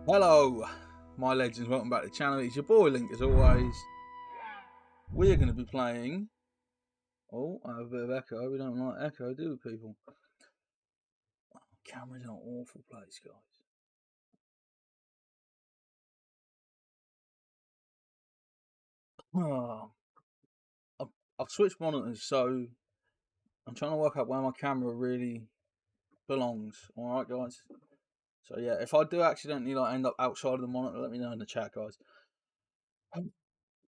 Hello, my legends, welcome back to the channel. It's your boy Link as always. We're going to be playing... Oh, I have a bit of echo. We don't like echo, do we, people? Camera's in an awful place, guys. Oh, I've switched monitors, so I'm trying to work out where my camera really belongs. Alright, guys? So yeah, if I do accidentally end up outside of the monitor, let me know in the chat, guys.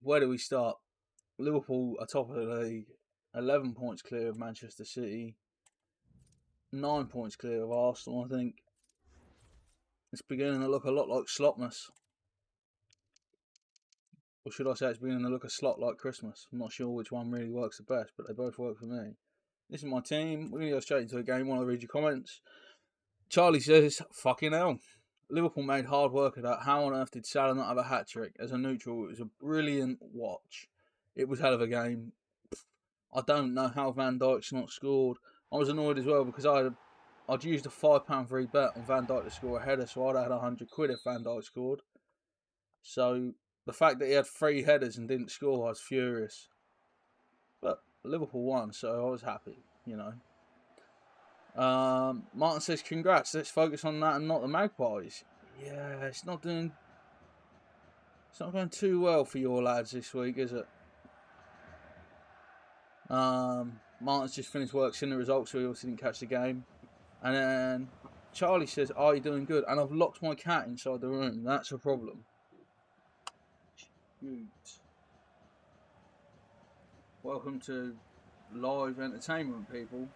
Where do we start? Liverpool are top of the league, 11 points clear of Manchester City, 9 points clear of Arsenal, I think. It's beginning to look a lot like Slotmas. Or should I say it's beginning to look a slot like Christmas. I'm not sure which one really works the best, but they both work for me. This is my team. We're going to go straight into the game while I read your comments. Charlie says, fucking hell. Liverpool made hard work of that. How on earth did Salah not have a hat-trick? As a neutral, it was a brilliant watch. It was hell of a game. I don't know how Van Dijk's not scored. I was annoyed as well because I'd used a £5 free bet on Van Dijk to score a header, so I'd had £100 if Van Dijk scored. So the fact that he had 3 headers and didn't score, I was furious. But Liverpool won, so I was happy, you know. Martin says, congrats, let's focus on that and not the Magpies. Yeah, it's not going too well for your lads this week, is it? Martin's just finished work, seen the results, so he obviously didn't catch the game. And then Charlie says, are you doing good? And I've locked my cat inside the room. That's a problem. Shoot. Welcome to live entertainment, people.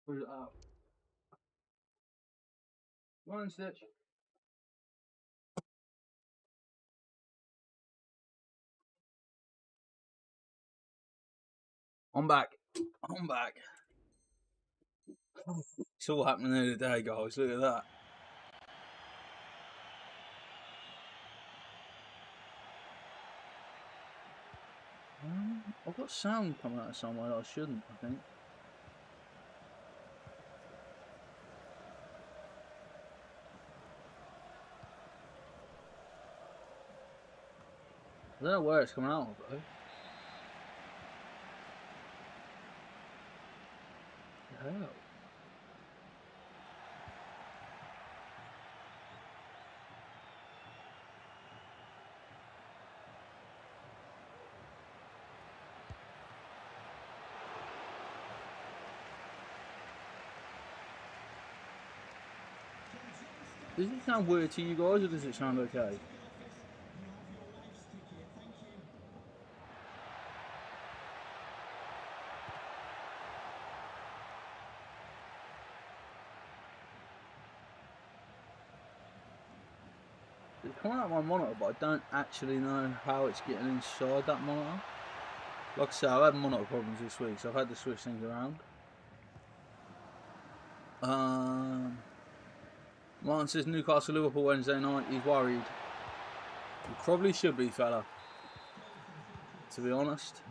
Put it up. Come on, Stitch. I'm back. I'm back. It's all happening the other day, guys. Look at that. I've got sound coming out of somewhere that I shouldn't, I think. I don't know where it's coming out of, though. The hell? Does it sound weird to you guys, or does it sound okay? It's coming out of my monitor, but I don't actually know how it's getting inside that monitor. Like I said, I've had monitor problems this week, so I've had to switch things around. Martin says Newcastle Liverpool Wednesday night. He's worried. You probably should be, fella. To be honest.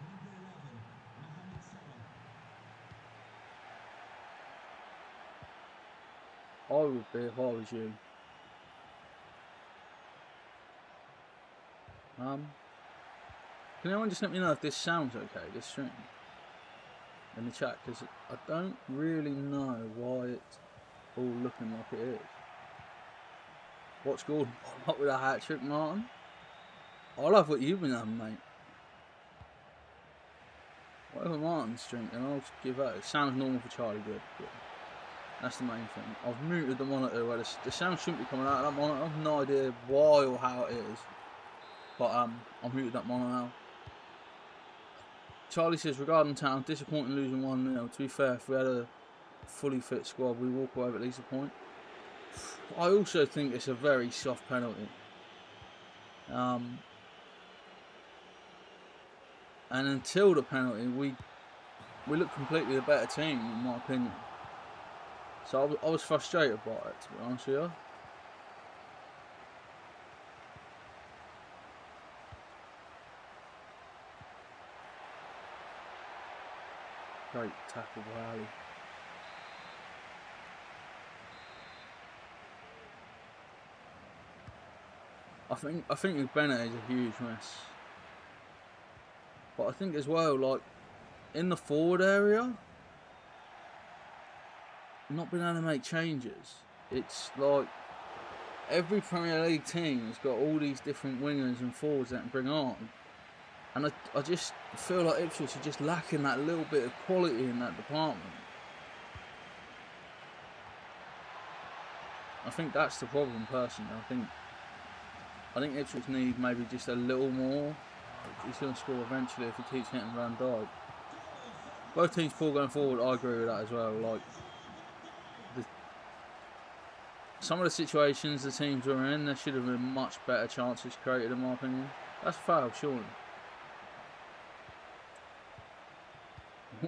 I would be if I was you. Can anyone just let me know if this sounds okay, this stream? In the chat, because I don't really know why it's all looking like it is. What's Gordon up with a hat-trick, Martin? I love what you've been having, mate. Whatever Martin's drinking, I'll just give that. It sounds normal for Charlie, good. That's the main thing. I've muted the monitor where the sound shouldn't be coming out of that monitor. I have no idea why or how it is. But I've muted that monitor now. Charlie says, regarding Town, disappointing losing 1-0. To be fair, if we had a fully fit squad, we walk away with at least a point. I also think it's a very soft penalty. And until the penalty, we look completely a better team, in my opinion. So I was frustrated by it, to be honest with you. Great tackle by Ali. I think Bennett is a huge mess. But I think as well, like in the forward area, not being able to make changes. It's like every Premier League team has got all these different wingers and forwards that can bring on. And I just feel like Ipswich are just lacking that little bit of quality in that department. I think that's the problem, personally. I think Ipswich need maybe just a little more. He's going to score eventually if he keeps hitting Van Dijk. Both teams poor going forward. I agree with that as well. Like some of the situations the teams were in, there should have been much better chances created, in my opinion. That's a foul, surely.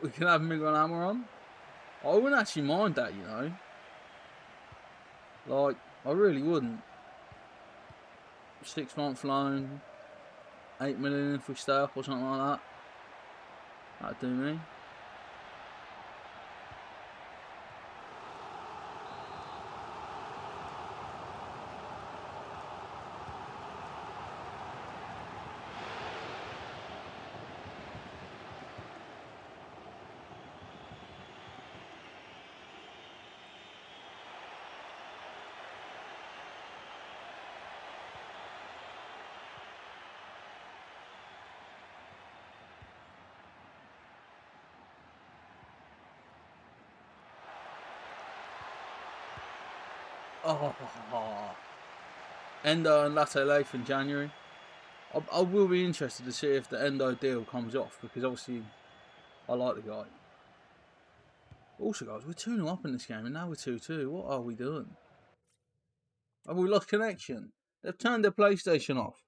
We can have Miguel Almiron. I wouldn't actually mind that, you know. Like, I really wouldn't. 6-month loan, 8 million if we stay up or something like that. That'd do me. Oh, Endo and Latte Lath in January. I will be interested to see if the Endo deal comes off, because obviously I like the guy. Also, guys, we're 2-0 up in this game and now we're 2-2. What are we doing? Have we lost connection? They've turned their PlayStation off.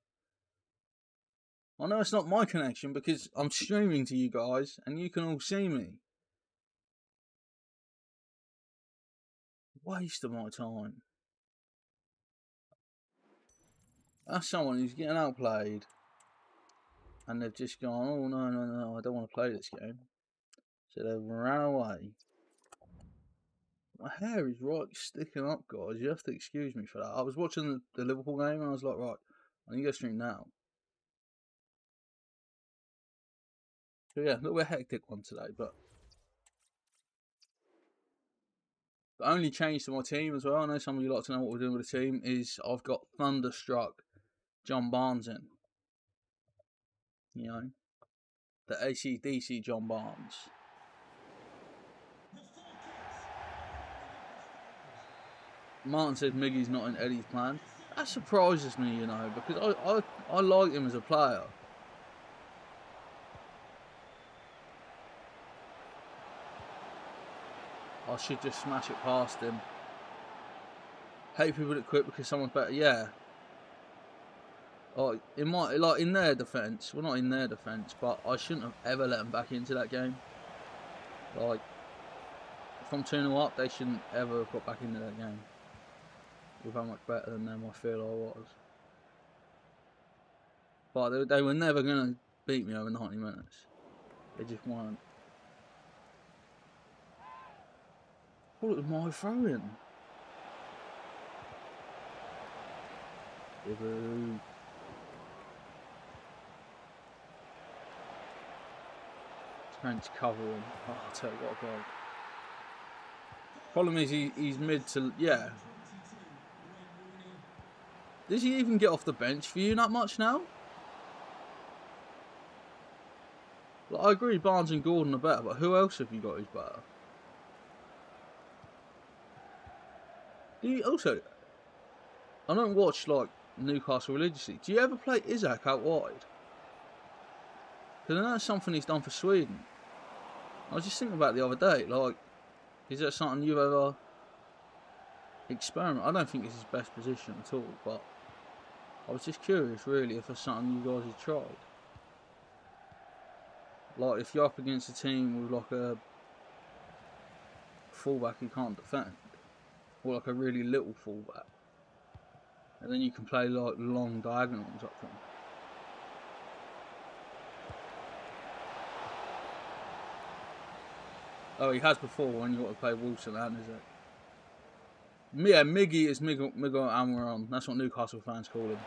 I know it's not my connection because I'm streaming to you guys and you can all see me. Waste of my time. That's someone who's getting outplayed. And they've just gone, oh no, I don't want to play this game. So they've ran away. My hair is right sticking up, guys. You have to excuse me for that. I was watching the Liverpool game and I was like, right, I need to go stream now. So yeah, a little bit hectic one today, but the only change to my team as well, I know some of you like to know what we're doing with the team, is I've got Thunderstruck John Barnes in. You know, the AC/DC John Barnes. Martin said Miggy's not in Eddie's plan. That surprises me, you know, because I like him as a player. I should just smash it past him. Hate people that quit because someone's better. Yeah. Like in their defence, well, not in their defence, but I shouldn't have ever let them back into that game. Like, if I'm 2-0 up, they shouldn't ever have got back into that game. With how much better than them I feel I was. But they were never going to beat me over 90 minutes. They just weren't. Oh, it was my throw-in. Trent's covering. Oh, I'll tell you what a goal. Problem is he's mid to... Yeah. Does he even get off the bench for you that much now? Like, I agree Barnes and Gordon are better, but who else have you got who's better? Do you also... I don't watch, like, Newcastle religiously. Do you ever play Isaac out wide? Because I know that's something he's done for Sweden. I was just thinking about it the other day, like, is that something you've ever experimented? I don't think it's his best position at all, but I was just curious, really, if it's something you guys have tried. Like, if you're up against a team with, like, a fullback who can't defend, or, like, a really little fullback, and then you can play, like, long diagonals up front. Oh, he has before when you got to play Wilson and Isaac. Yeah, Miggy is Miguel Almiron. That's what Newcastle fans call him.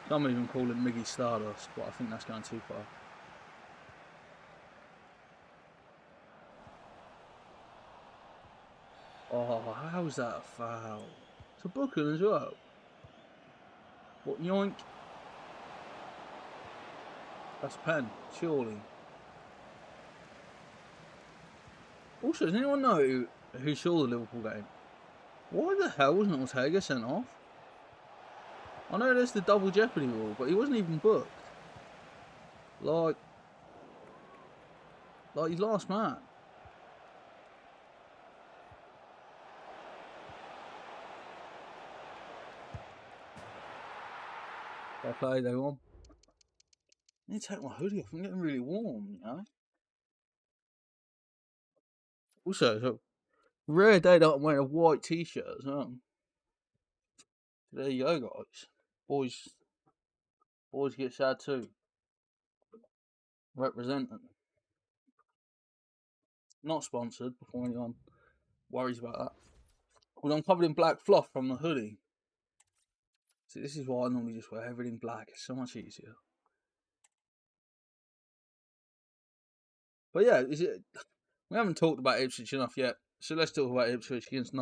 Some even call him Miggy Stardust, but I think that's going too far. Oh, how's that a foul? It's a booking as well. What, yoink? That's pen, surely. Also, does anyone know who saw the Liverpool game? Why the hell wasn't Ortega sent off? I know there's the double jeopardy rule, but he wasn't even booked. Like he's last man. Fair play, they won. I need to take my hoodie off. I'm getting really warm, you know. Also, it's a rare day that I'm wearing a white t-shirt as well. So there you go, guys. Boys get sad too. Representing. Not sponsored, before anyone worries about that. Well, I'm covered in black fluff from the hoodie. See, this is why I normally just wear everything black. It's so much easier. But yeah, we haven't talked about Ipswich enough yet, so let's talk about Ipswich against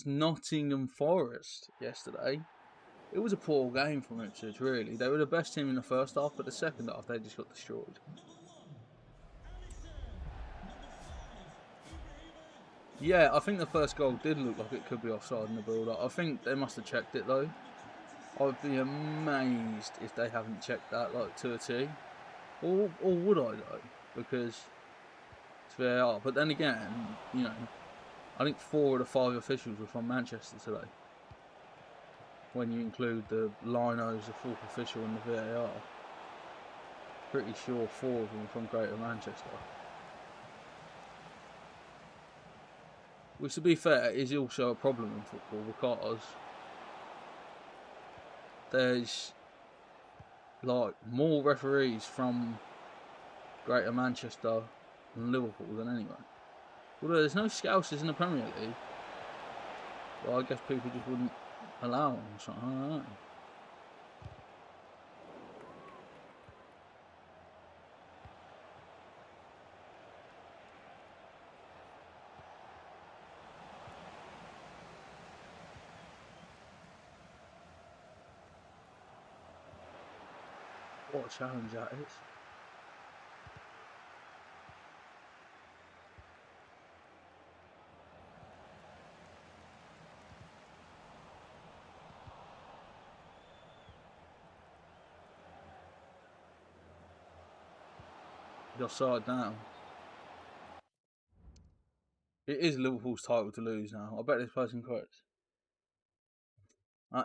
Nottingham Forest yesterday. It was a poor game from Ipswich, really. They were the best team in the first half, but the second half they just got destroyed. Yeah, I think the first goal did look like it could be offside in the build-up. I think they must have checked it though. I'd be amazed if they haven't checked that like to a T. Or would I though? Because it's VAR. But then again, you know, I think 4 of the 5 officials were from Manchester today. When you include the linos, the 4th official and the VAR. Pretty sure 4 of them from Greater Manchester. Which, to be fair, is also a problem in football because there's like more referees from Greater Manchester and Liverpool than anyone. Although there's no Scousers in the Premier League, well, I guess people just wouldn't allow them or something. I don't know. What a challenge that is. Just side down. It is Liverpool's title to lose now. I bet this person quits.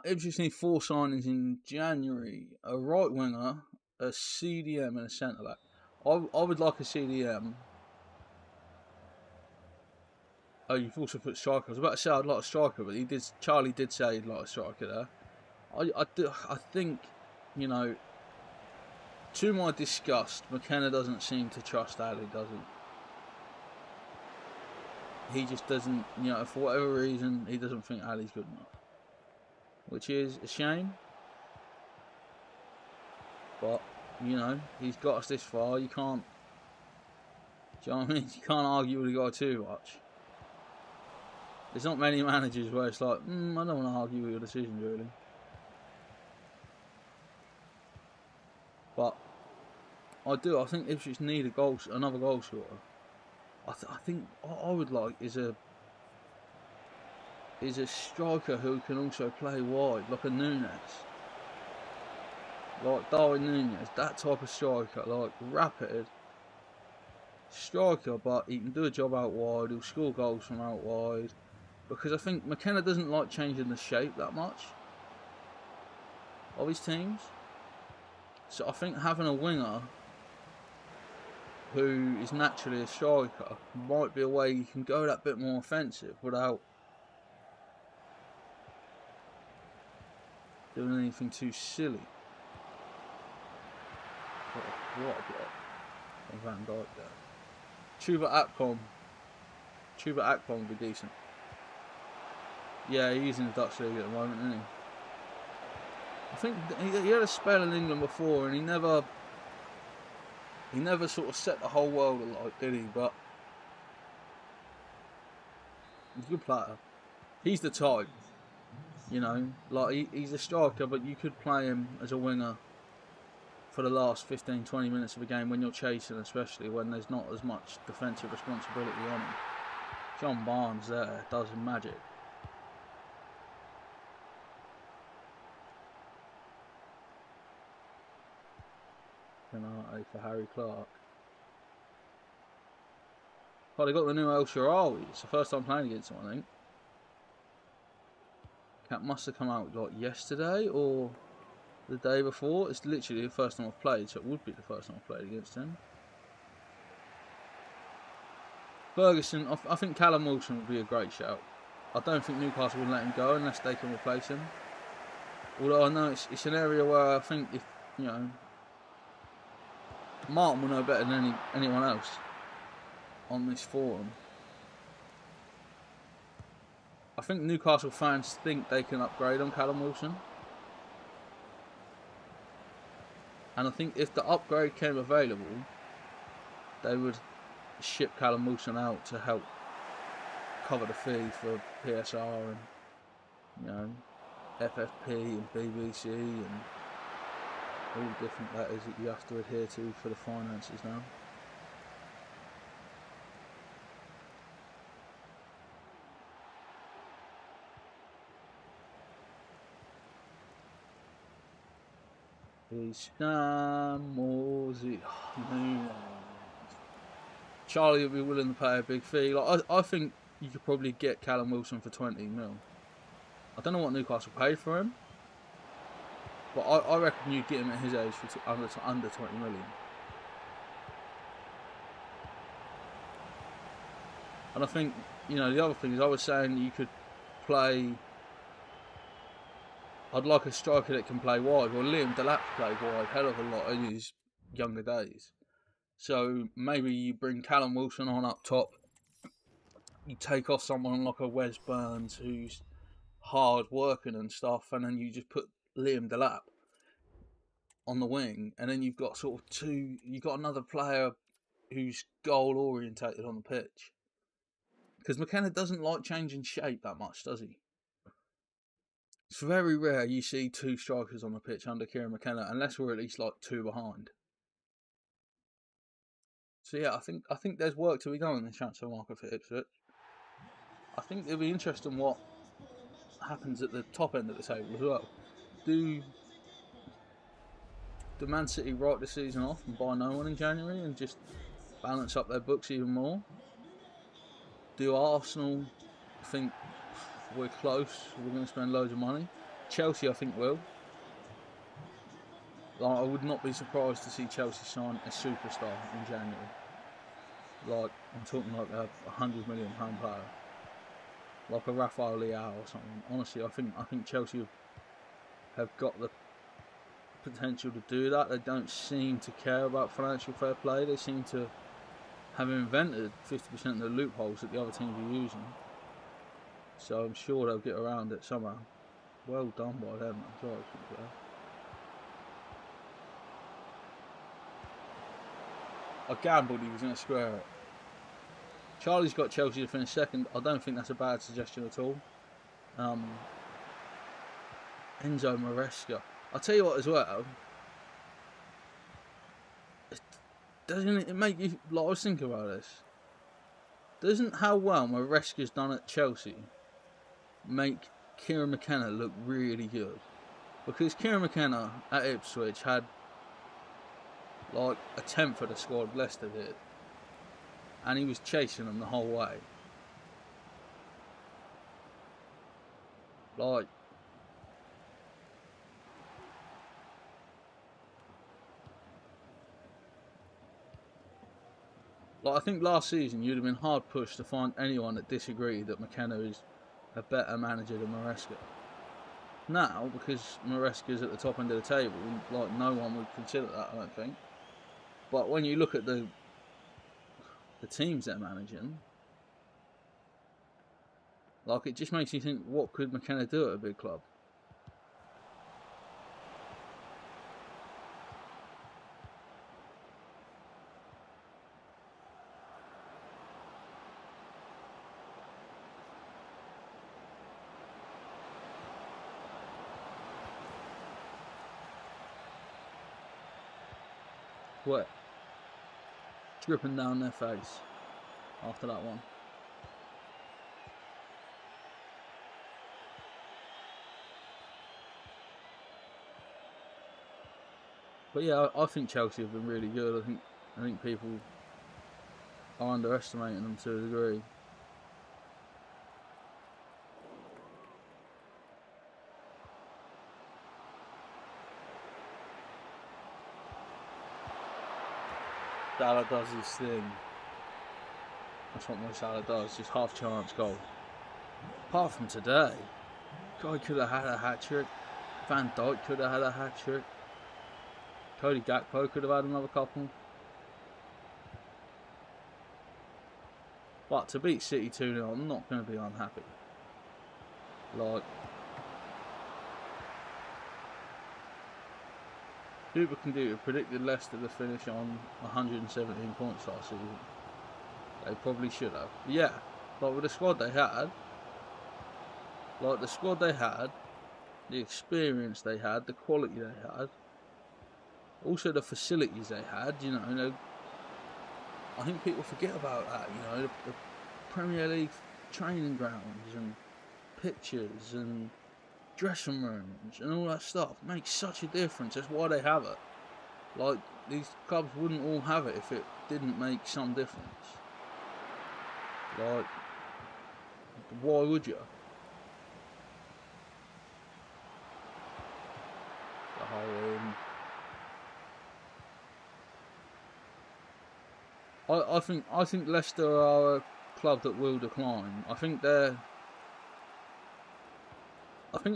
Ipswich need 4 signings in January. A right winger, a CDM and a centre back. I would like a CDM. Oh, you've also put striker. I was about to say I'd like a striker, but Charlie did say he'd like a striker there. I think, you know, to my disgust, McKenna doesn't seem to trust Ali, does he? He just doesn't, you know, for whatever reason, he doesn't think Ali's good enough. Which is a shame. But, you know, he's got us this far. You can't, do you know what I mean? You can't argue with the guy too much. There's not many managers where it's like, I don't want to argue with your decisions, really. But I think Ipswich need another goal scorer. I think what I would like is a striker who can also play wide, like a Nunes. Like Darwin Nunes, that type of striker, like rapid striker, but he can do a job out wide, he'll score goals from out wide. Because I think McKenna doesn't like changing the shape that much of his teams. So I think having a winger who is naturally a striker might be a way you can go that bit more offensive without doing anything too silly. What a block from Van Dijk there. Chuba Akpom would be decent. Yeah, he's in the Dutch league at the moment, isn't he? I think he had a spell in England before, and he never sort of set the whole world alight, did he? But he's a good player. He's the type, you know, like he's a striker, but you could play him as a winger for the last 15-20 minutes of a game when you're chasing, especially when there's not as much defensive responsibility on him. John Barnes there does magic. Penalty for Harry Clark. Oh, they got the new El Shaarawy. It's the first time playing against him, I think. Cap must have come out like yesterday or the day before. It's literally the first time I've played, so it would be the first time I've played against him. Ferguson, I think Callum Wilson would be a great shout. I don't think Newcastle will let him go unless they can replace him. Although I know it's an area where I think if, you know, Martin will know better than anyone else on this forum. I think Newcastle fans think they can upgrade on Callum Wilson. And I think if the upgrade came available, they would ship Callum Wilson out to help cover the fee for PSR and, you know, FFP and BBC and all the different letters that you have to adhere to for the finances now. Charlie would be willing to pay a big fee. Like I think you could probably get Callum Wilson for 20 mil. I don't know what Newcastle paid for him, but I reckon you'd get him at his age for under 20 million. And I think, you know, the other thing is I was saying you could play. I'd like a striker that can play wide. Well, Liam Delap played wide hell of a lot in his younger days. So maybe you bring Callum Wilson on up top. You take off someone like a Wes Burns who's hard working and stuff, and then you just put Liam Delap on the wing, and then you've got sort of two. You've got another player who's goal orientated on the pitch. Because McKenna doesn't like changing shape that much, does he? It's very rare you see two strikers on the pitch under Kieran McKenna, unless we're at least like two behind. So yeah, I think there's work to be done in the transfer market for Ipswich. I think it'll be interesting what happens at the top end of the table as well. Do Man City write the season off and buy no one in January and just balance up their books even more? Do Arsenal think we're close, we're going to spend loads of money? Chelsea, I think, will. Like, I would not be surprised to see Chelsea sign a superstar in January. Like, I'm talking like a £100 million player, like a Rafael Leao or something. Honestly, I think Chelsea have got the potential to do that. They don't seem to care about financial fair play. They seem to have invented 50% of the loopholes that the other teams are using. So I'm sure they'll get around it somehow. Well done by them. I'm sorry. I gambled he was going to square it. Charlie's got Chelsea to finish second. I don't think that's a bad suggestion at all. Enzo Maresca. I'll tell you what as well. Doesn't it make you... Like, I was thinking about this. Doesn't how well Maresca's done at Chelsea make Kieran McKenna look really good? Because Kieran McKenna at Ipswich had like a tenth of the squad Leicester did, and he was chasing them the whole way. Like, I think last season you'd have been hard pushed to find anyone that disagreed that McKenna is a better manager than Maresca. Now, because Maresca's at the top end of the table, like, no one would consider that, I don't think. But when you look at the teams they're managing, like, it just makes you think, what could McKenna do at a big club? sweat dripping down their face after that one. But yeah, I think Chelsea have been really good. I think people are underestimating them to a degree. Salah does his thing. That's what Mo Salah does, just half chance goal. Apart from today, guy could have had a hat-trick. Van Dijk could have had a hat-trick. Cody Gakpo could have had another couple. But to beat City 2-0, I'm not going to be unhappy. Like, Hooper can do it. Predicted Leicester to finish on 117 points last season. They probably should have. Yeah, but with the squad they had, the experience they had, the quality they had, also the facilities they had, you know, I think people forget about that, you know, the Premier League training grounds and pitches and dressing rooms and all that stuff makes such a difference. That's why they have it. Like, these clubs wouldn't all have it if it didn't make some difference. Like, why would you? The whole I think Leicester are a club that will decline. I think a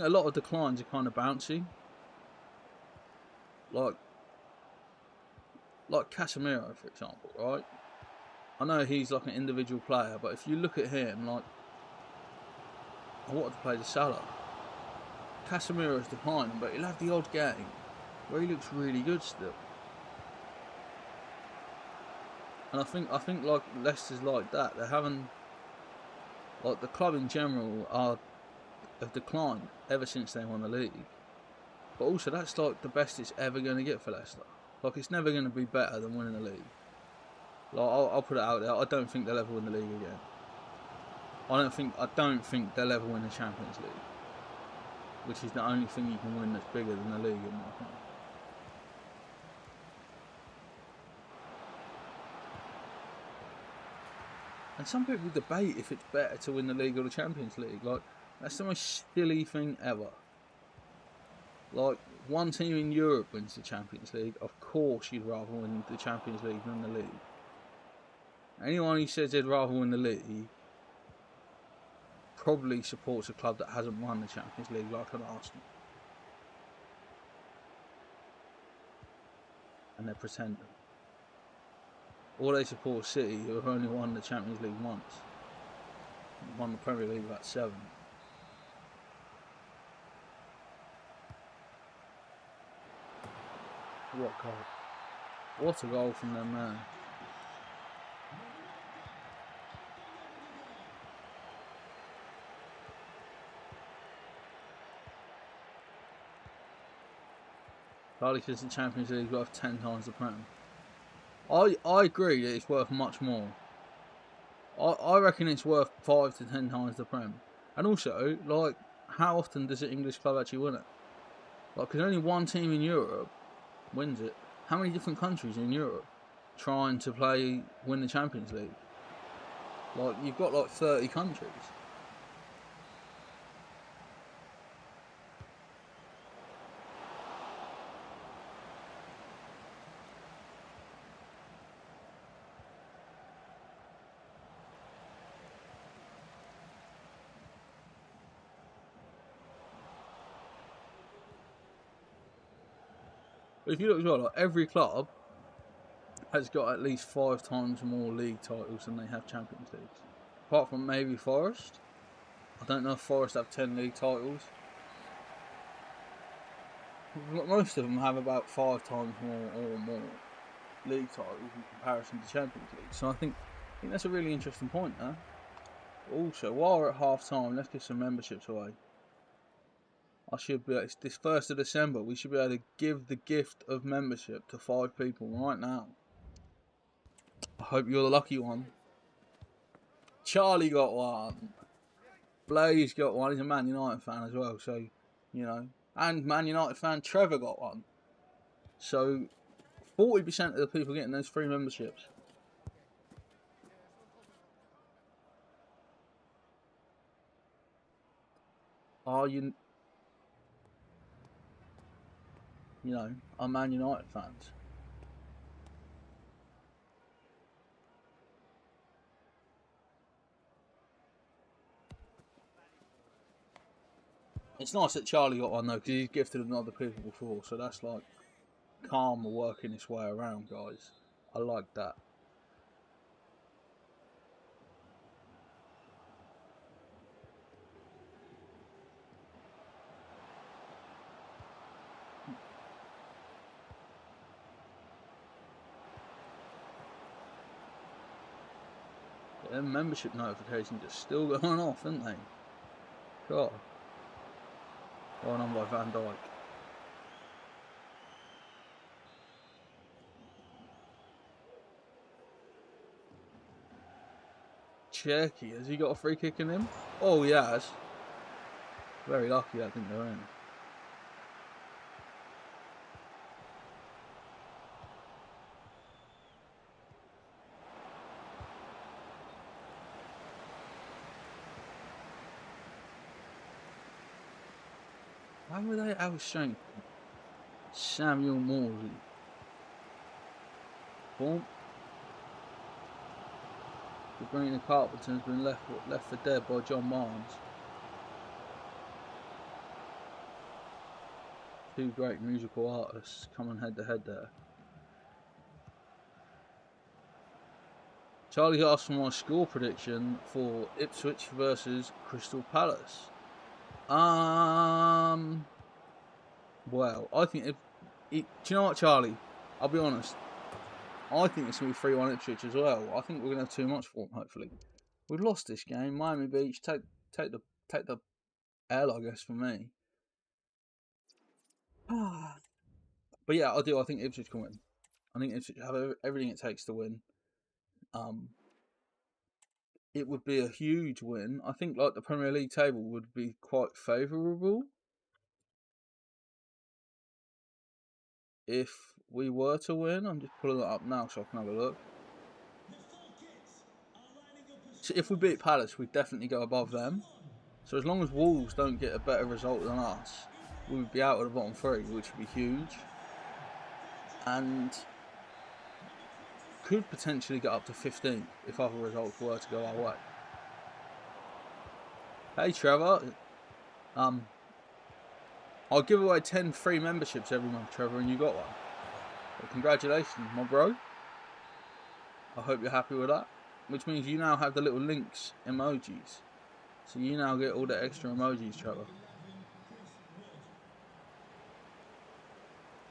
lot of declines are kind of bouncy. Like Casemiro, for example, right? I know he's like an individual player, but if you look at him, like, I wanted to play the Salah. Casemiro's declining, but he'll have the odd game where he looks really good still. And I think like Leicester's like that. They're having, like, the club in general have declined ever since they won the league. But also that's like the best it's ever going to get for Leicester. Like, it's never going to be better than winning the league. Like, I'll put it out there. I don't think they'll ever win the league again. I don't think they'll ever win the Champions League, which is the only thing you can win that's bigger than the league, in my opinion. And some people debate if it's better to win the league or the Champions League. Like, that's the most silly thing ever. Like, one team in Europe wins the Champions League. Of course you'd rather win the Champions League than the league. Anyone who says they'd rather win the league probably supports a club that hasn't won the Champions League, like an Arsenal. And they're pretending. Or they support City, who have only won the Champions League once. Won the Premier League about 7. What goal? What a goal from them, man. Charlie says the Champions League is worth 10 times the Prem. I agree that it's worth much more. I reckon it's worth 5 to 10 times the Prem. And also, like, how often does an English club actually win it? Like, because only one team in Europe wins it. How many different countries in Europe trying to win the Champions League? Like, you've got like 30 countries. But if you look as well, like, every club has got at least 5 times more league titles than they have Champions Leagues. Apart from maybe Forest. I don't know if Forest have 10 league titles. Most of them have about 5 times more or more league titles in comparison to Champions League. So I think that's a really interesting point there. Also, while we're at half time, let's give some memberships away. It's this 1st of December. We should be able to give the gift of membership to 5 people right now. I hope you're the lucky one. Charlie got one. Blaze got one. He's a Man United fan as well, so, you know. And Man United fan Trevor got one. So, 40% of the people getting those free memberships. Are you know, are Man United fans. It's nice that Charlie got one though, because he's gifted them other people before, so that's like karma working its way around, guys. I like that. Yeah, membership notifications are still going off, aren't they? God. Going on by Van Dijk. Cherky, has he got a free kick in him? Oh, he has. Very lucky, I think they're in. Why were they outshone? Samuel Morley. Boom. Sabrina Carpenter's been left for dead by John Barnes. 2 great musical artists coming head to head there. Charlie asked for my score prediction for Ipswich versus Crystal Palace. Well, I think do you know what, Charlie? I'll be honest. I think it's going to be 3-1 Ipswich as well. I think we're going to have too much for them, hopefully. We've lost this game. Miami Beach, take the L, I guess, for me. But yeah, I do. I think Ipswich can win. I think Ipswich have everything it takes to win. It would be a huge win. I think like the Premier League table would be quite favourable if we were to win. I'm just pulling it up now so I can have a look. So if we beat Palace, we'd definitely go above them. So as long as Wolves don't get a better result than us, we would be out of the bottom 3, which would be huge. And could potentially get up to 15 if other results were to go our way. Hey Trevor, I'll give away 10 free memberships every month, Trevor, and you got one. So congratulations, my bro. I hope you're happy with that. Which means you now have the little links emojis. So you now get all the extra emojis, Trevor.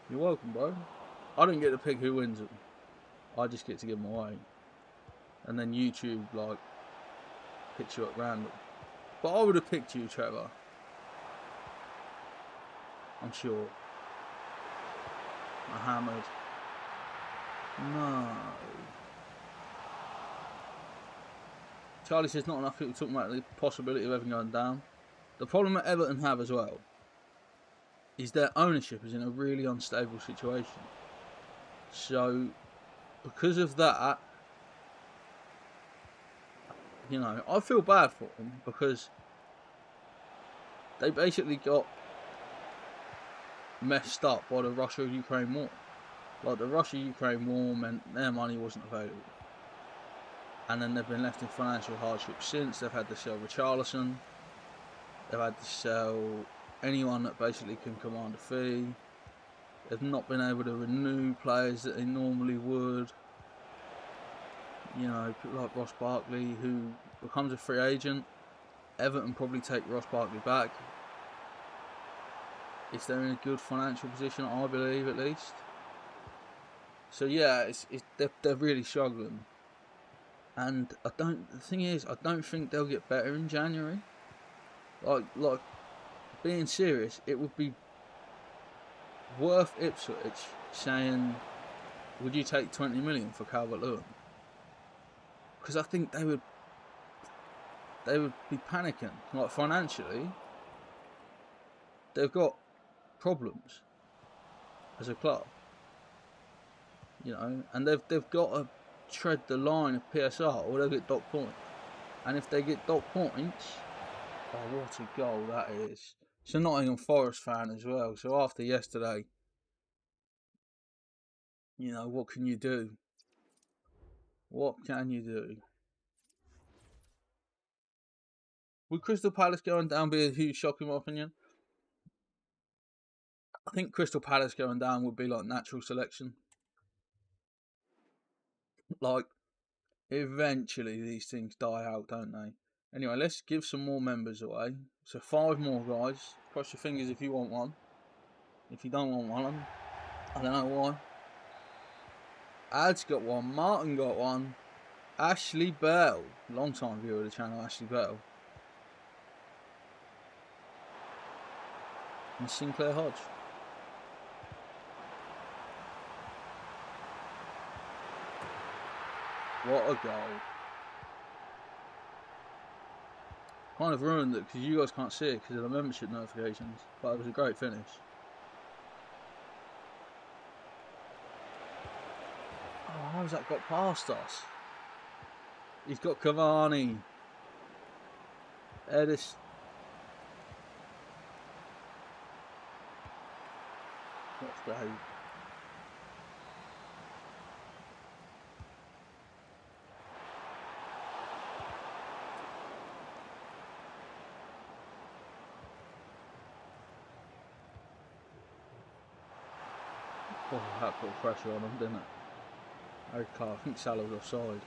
You're welcome, bro. I don't get to pick who wins them. I just get to give them away. And then YouTube, like, picks you at random. But I would have picked you, Trevor. I'm sure. Mohammed. No. Charlie says not enough people talking about the possibility of Everton going down. The problem that Everton have as well is their ownership is in a really unstable situation. So, because of that, you know, I feel bad for them because they basically got messed up by the Russia-Ukraine war. Like, the Russia-Ukraine war meant their money wasn't available. And then they've been left in financial hardship since. They've had to sell Richarlison. They've had to sell anyone that basically can command a fee. They've not been able to renew players that they normally would. You know, people like Ross Barkley, who becomes a free agent. Everton probably take Ross Barkley back if they're in a good financial position, I believe, at least. So yeah, they're really struggling. And the thing is, I don't think they'll get better in January. Like being serious, it would be worth Ipswich saying, would you take 20 million for Calvert-Lewin? Because I think they would be panicking. Like, financially, they've got problems as a club, you know, and they've got to tread the line of PSR or they'll get docked points. And if they get docked points, oh, what a goal that is. It's a Nottingham Forest fan as well, so after yesterday, you know, what can you do? What can you do? Would Crystal Palace going down be a huge shock in my opinion? I think Crystal Palace going down would be like natural selection. Like, eventually these things die out, don't they? Anyway, let's give some more members away. So 5 more, guys. Cross your fingers if you want one. If you don't want one, I don't know why. Ad's got one. Martin got one. Ashley Bell. Long time viewer of the channel, Ashley Bell. And Sinclair Hodge. What a goal. Kind of ruined it because you guys can't see it because of the membership notifications. But it was a great finish. Oh, how's that got past us? He's got Cavani. Edis. What's that? Oh, that put pressure on him, didn't it? Very clear. I think Salah was offside.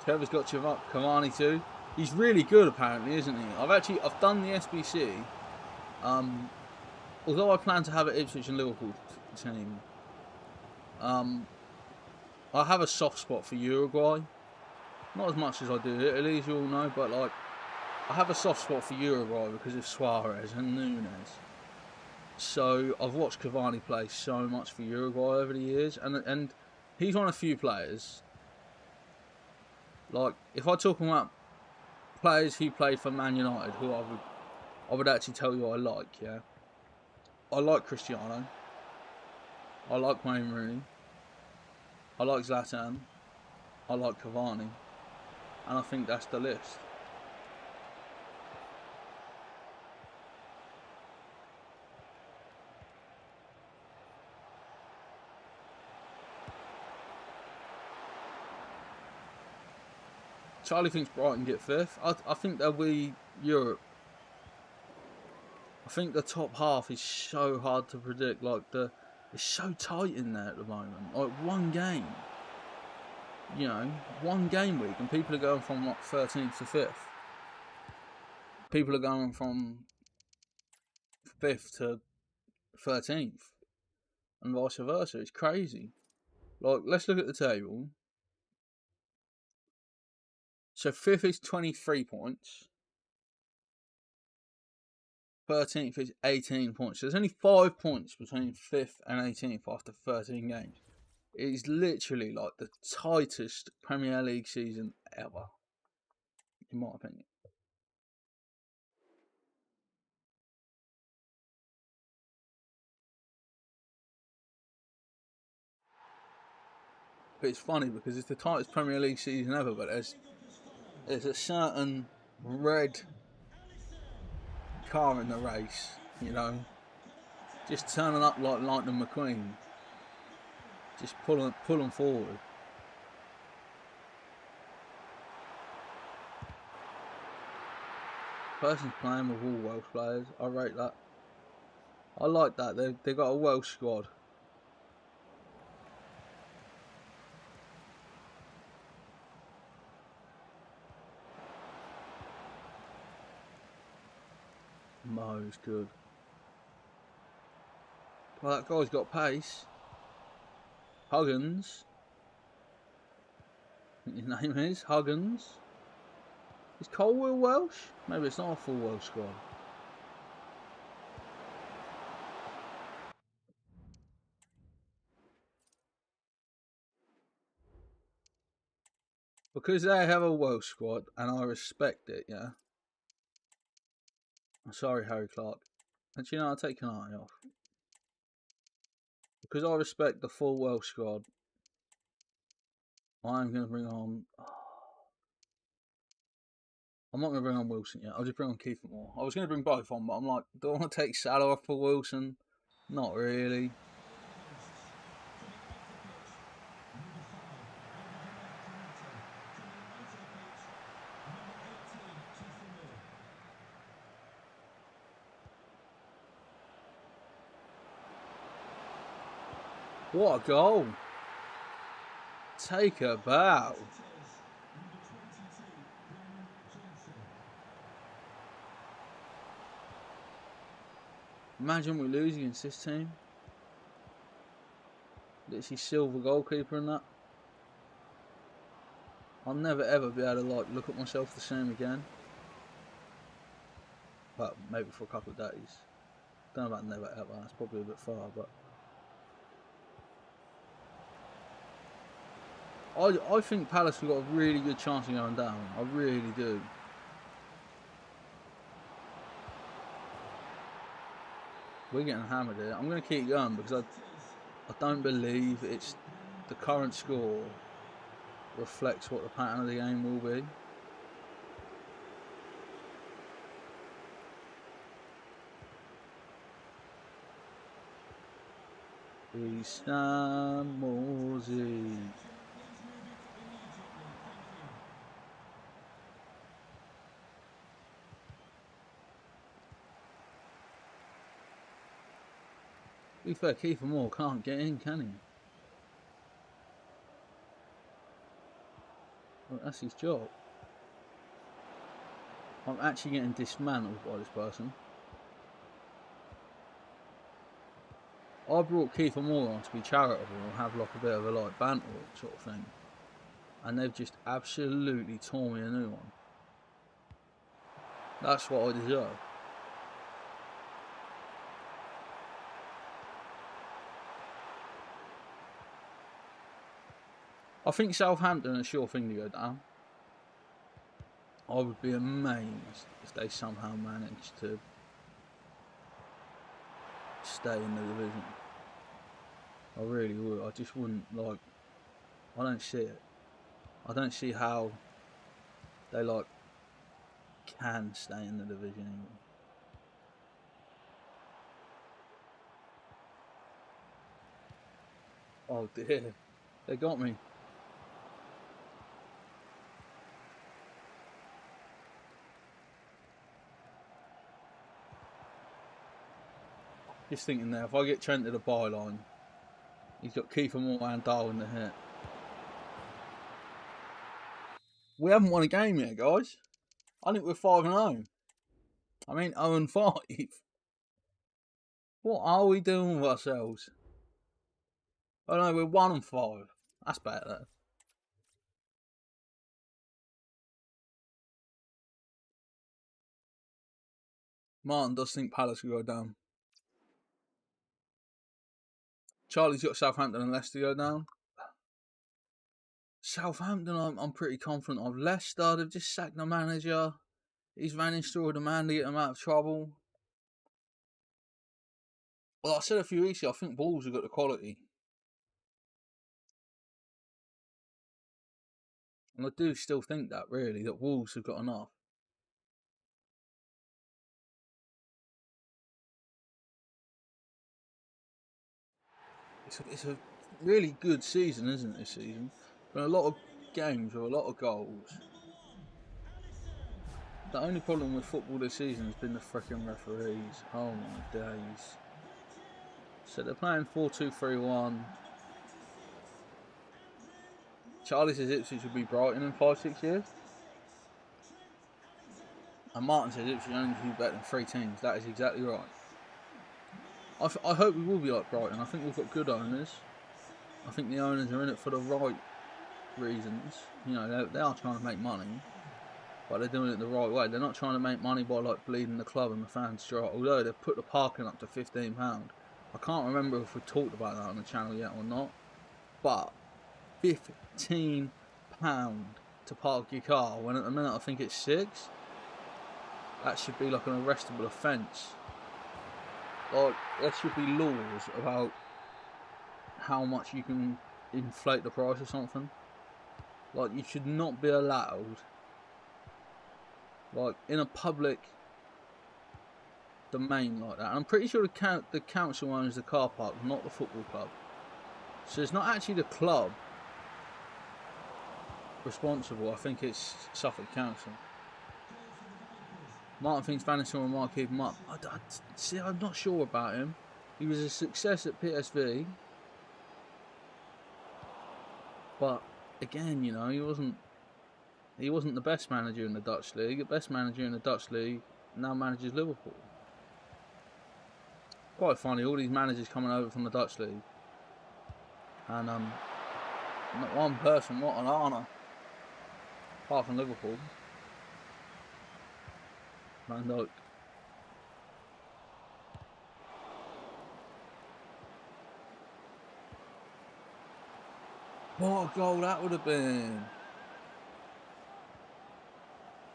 Trevor's got Cavani too. He's really good apparently, isn't he? I've done the SBC. Although I plan to have an Ipswich and Liverpool team, I have a soft spot for Uruguay. Not as much as I do Italy, as you all know, but like, I have a soft spot for Uruguay because of Suarez and Nunes. So I've watched Cavani play so much for Uruguay over the years, and he's one of the few players. Like, if I talk about players who played for Man United, who I would actually tell you I like, yeah. I like Cristiano. I like Wayne Rooney. I like Zlatan. I like Cavani. And I think that's the list. Charlie thinks Brighton get 5th. I think they'll be Europe. I think the top half is so hard to predict. Like, it's so tight in there at the moment. Like, one game. You know, one game week, and people are going from like 13th to 5th. People are going from 5th to 13th, and vice versa. It's crazy. Like, let's look at the table. So 5th is 23 points. 13th is 18 points. So there's only 5 points between 5th and 18th after 13 games. It is literally like the tightest Premier League season ever, in my opinion. But it's funny because it's the tightest Premier League season ever, but there's a certain red car in the race, you know, just turning up like Lightning McQueen, just pulling forward. Person's playing with all Welsh players. I rate that. I like that. They got a Welsh squad. Mo's good. Well, that guy's got pace. Huggins. think his name is Huggins. Is Colwell Welsh? Maybe it's not a full Welsh squad. Because they have a Welsh squad, and I respect it, yeah. I'm sorry, Harry Clark. And you know, I'll take Canati off. Because I respect the full Welsh squad, I'm going to bring on... I'm not going to bring on Wilson yet. I'll just bring on Kiefer Moore. I was going to bring both on, but I'm like, do I want to take Salah off for Wilson? Not really. What a goal. Take a bow. Imagine we lose against this team. Literally silver goalkeeper and that. I'll never ever be able to like look at myself the same again. Well, maybe for a couple of days. Don't know about never ever, that's probably a bit far, but I think Palace have got a really good chance of going down. I really do. We're getting hammered here. I'm going to keep going because I don't believe it's the current score reflects what the pattern of the game will be. Estamos ahí. To be fair, Kiefer Moore can't get in, can he? Well, that's his job. I'm actually getting dismantled by this person. I brought Kiefer Moore on to be charitable and have like a bit of a like banter sort of thing. And they've just absolutely torn me a new one. That's what I deserve. I think Southampton are a sure thing to go down. I would be amazed if they somehow managed to stay in the division. I really would. I just wouldn't like. I don't see it. I don't see how they like can stay in the division anymore. Oh dear, they got me. Just thinking there, if I get Trent to the byline, he's got Kiefer Moore and Darwin to hit. We haven't won a game yet, guys. I think we're 5-0. I mean 0-5. What are we doing with ourselves? Oh no, we're 1-5. That's better. Martin does think Palace will go down. Charlie's got Southampton and Leicester go down. Southampton, I'm pretty confident of. Leicester, they've just sacked the manager. He's managed through a demand to get them out of trouble. Well, I said a few weeks ago, I think Wolves have got the quality. And I do still think that, really, that Wolves have got enough. It's a really good season, isn't it, this season? Been a lot of games with a lot of goals. The only problem with football this season has been the freaking referees. Oh my days. So they're playing 4-2-3-1. Charlie says Ipswich will be Brighton in 5-6 years. And Martin says Ipswich only do better than 3 teams. That is exactly right. I hope we will be like Brighton. I think we've got good owners. I think the owners are in it for the right reasons. You know, they are trying to make money, but they're doing it the right way. They're not trying to make money by like bleeding the club and the fans dry. Although they've put the parking up to £15. I can't remember if we talked about that on the channel yet or not, but £15 to park your car when at the minute I think it's £6. That should be like an arrestable offence. Like, there should be laws about how much you can inflate the price or something. Like, you should not be allowed, like, in a public domain like that. And I'm pretty sure the council owns the car park, not the football club. So it's not actually the club responsible. I think it's Suffolk Council. Martin thinks Van Nistelrooy might keep him up. See, I'm not sure about him. He was a success at PSV, but again, you know, he wasn't the best manager in the Dutch league. The best manager in the Dutch league now manages Liverpool. Quite funny, all these managers coming over from the Dutch league, and not one person, what an honour, apart from Liverpool. Man, look. What a goal that would have been.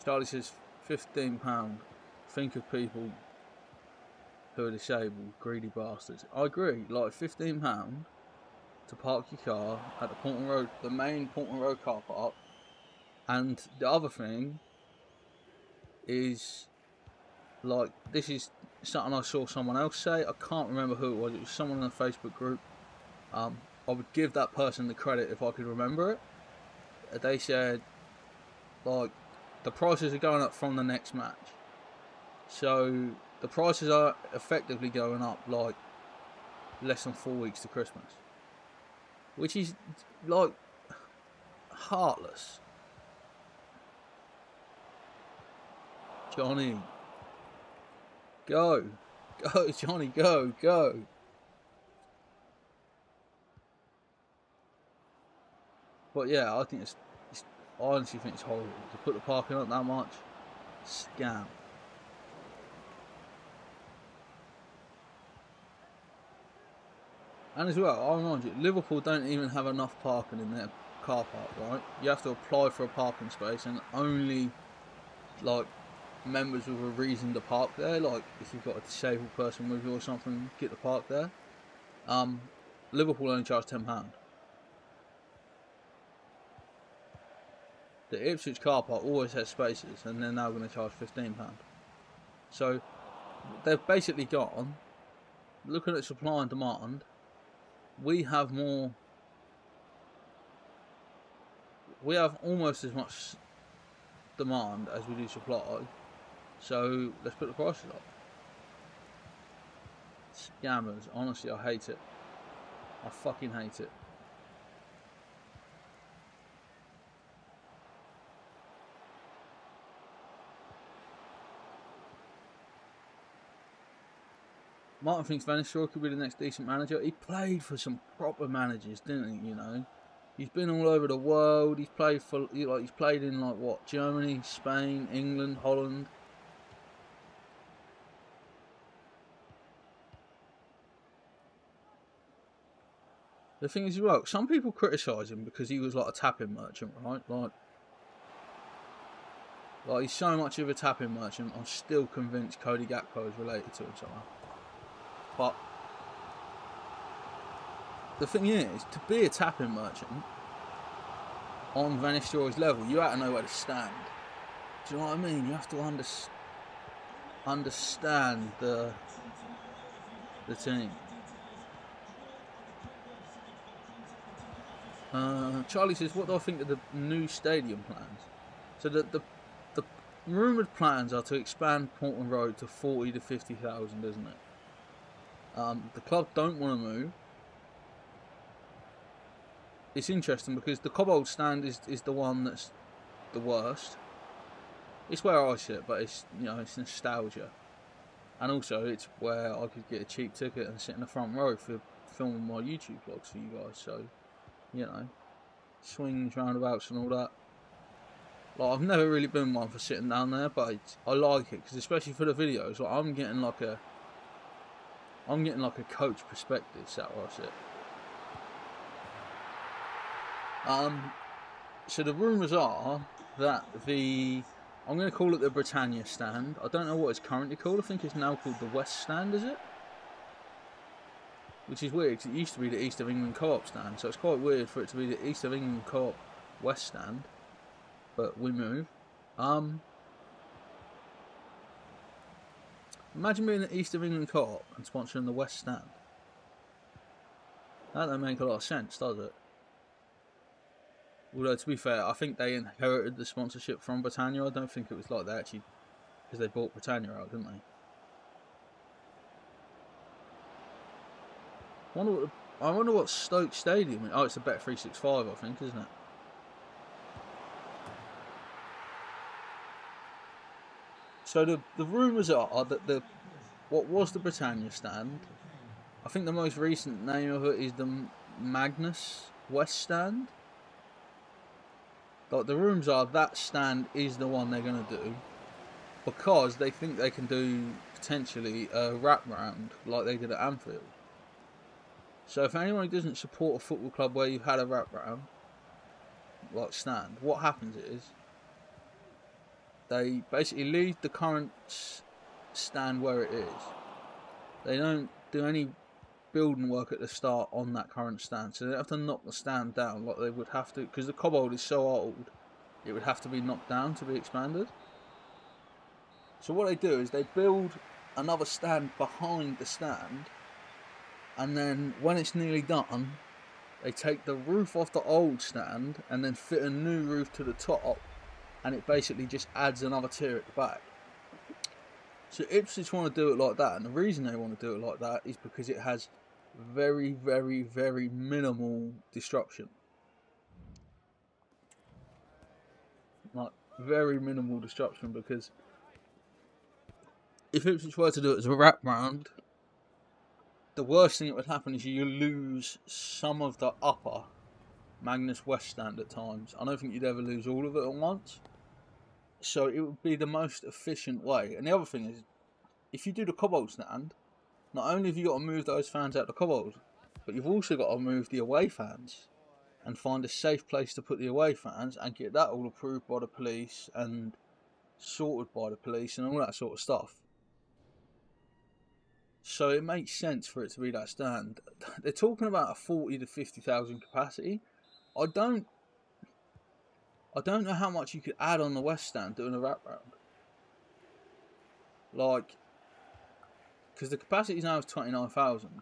Charlie says £15. Think of people who are disabled, greedy bastards. I agree, like £15 to park your car at the Portland Road, the main Portland Road car park. And the other thing is, like, this is something I saw someone else say. I can't remember who it was. It was someone in a Facebook group. I would give that person the credit if I could remember it. They said, like, the prices are going up from the next match. So the prices are effectively going up like less than 4 weeks to Christmas, which is like heartless. Johnny, go, Johnny, go. But yeah, I think I honestly think it's horrible to put the parking up that much. Scam. And as well, I'll remind you, Liverpool don't even have enough parking in their car park, right? You have to apply for a parking space, and only like members with a reason to park there, like if you've got a disabled person with you or something, get the park there. Liverpool only charge £10. The Ipswich car park always has spaces, and they're now going to charge £15. So they've basically gone, looking at supply and demand, we have almost as much demand as we do supply, so let's put the prices up. Scammers, honestly, I hate it. I fucking hate it. Martin thinks Van Nistelrooy could be the next decent manager. He played for some proper managers, didn't he? You know, he's been all over the world. He's played for, like, he's played in like what, Germany, Spain, England, Holland. The thing is, well, some people criticise him because he was like a tapping merchant, right? Like he's so much of a tapping merchant. I'm still convinced Cody Gakpo is related to him somehow. But the thing is, to be a tapping merchant on Van Nistelrooy's level, you have to know where to stand. Do you know what I mean? You have to understand the team. Charlie says, what do I think of the new stadium plans? So the rumoured plans are to expand Portland Road to 40 to 50,000, isn't it? The club don't want to move. It's interesting because the Cobbold stand is the one that's the worst. It's where I sit, but it's, you know, it's nostalgia, and also it's where I could get a cheap ticket and sit in the front row for filming my YouTube vlogs for you guys. So, you know, swings, roundabouts, and all that. Like, I've never really been one for sitting down there, but I like it because, especially for the videos, like, I'm getting like a coach perspective. So I sit. So the rumours are that I'm going to call it the Britannia stand. I don't know what it's currently called. I think it's now called the West stand, is it? Which is weird, because it used to be the East of England Co-op stand, so it's quite weird for it to be the East of England Co-op West stand. But we move. Imagine being the East of England Co-op and sponsoring the West stand. That don't make a lot of sense, does it? Although, to be fair, I think they inherited the sponsorship from Britannia. I don't think it was like they actually, because they bought Britannia out, didn't they? I wonder what Stoke Stadium is. Oh, it's a Bet365, I think, isn't it? So the rumours are that what was the Britannia stand, I think the most recent name of it is the Magnus West stand. Like, the rumours are that stand is the one they're going to do, because they think they can do potentially a wrap round like they did at Anfield. So if anyone doesn't support a football club where you've had a wrap round, like stand, what happens is they basically leave the current stand where it is. They don't do any building work at the start on that current stand, so they have to knock the stand down like they would have to, because the Cobbold is so old, it would have to be knocked down to be expanded. So what they do is they build another stand behind the stand, and then when it's nearly done, they take the roof off the old stand and then fit a new roof to the top, and it basically just adds another tier at the back. So Ipswich want to do it like that, and the reason they want to do it like that is because it has very, very, very minimal disruption. Like, very minimal disruption, because if Ipswich were to do it as a wrap round, the worst thing that would happen is you lose some of the upper Magnus West stand at times. I don't think you'd ever lose all of it at once. So it would be the most efficient way. And the other thing is, if you do the Cobbold stand, not only have you got to move those fans out the Cobbold, but you've also got to move the away fans and find a safe place to put the away fans and get that all approved by the police and sorted by the police and all that sort of stuff. So it makes sense for it to be that stand. They're talking about a 40 to 50,000 capacity. I don't know how much you could add on the West stand doing a wrap round. Like, because the capacity now is 29,000.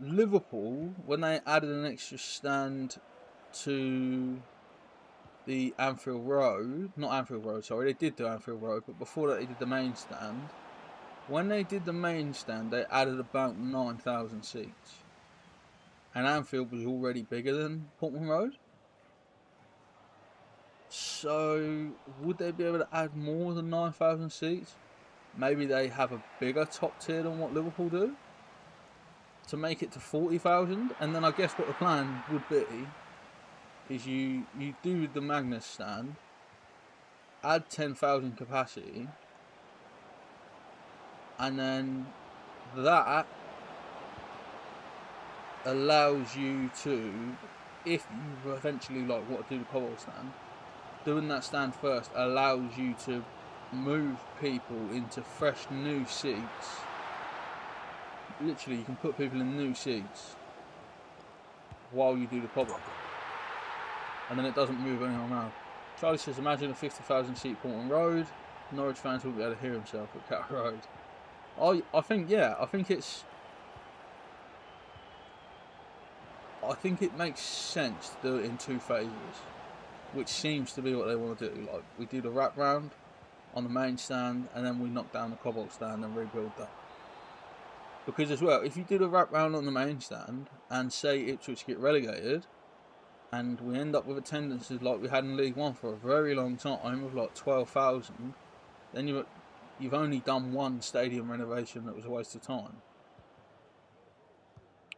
Liverpool, when they added an extra stand to the Anfield Road, not Anfield Road, sorry, they did do Anfield Road, but before that they did the main stand. When they did the main stand, they added about 9,000 seats. And Anfield was already bigger than Portman Road. So, would they be able to add more than 9,000 seats? Maybe they have a bigger top tier than what Liverpool do, to make it to 40,000. And then I guess what the plan would be is you do the Magnus stand, add 10,000 capacity, and then that allows you to, if you eventually like want to do the Cobbold stand, doing that stand first allows you to move people into fresh new seats. Literally, you can put people in new seats while you do the Cobbold, and then it doesn't move anyone around. Charlie says, imagine a 50,000 seat Portman Road. Norwich fans wouldn't be able to hear himself at Carrow Road. I think it makes sense to do it in two phases, which seems to be what they want to do. Like, we do the wrap round on the main stand, and then we knock down the Cobbold stand and rebuild that. Because as well, if you do the wrap round on the main stand, and say Ipswich get relegated, and we end up with attendances like we had in League One for a very long time, of like 12,000, then you've only done one stadium renovation that was a waste of time.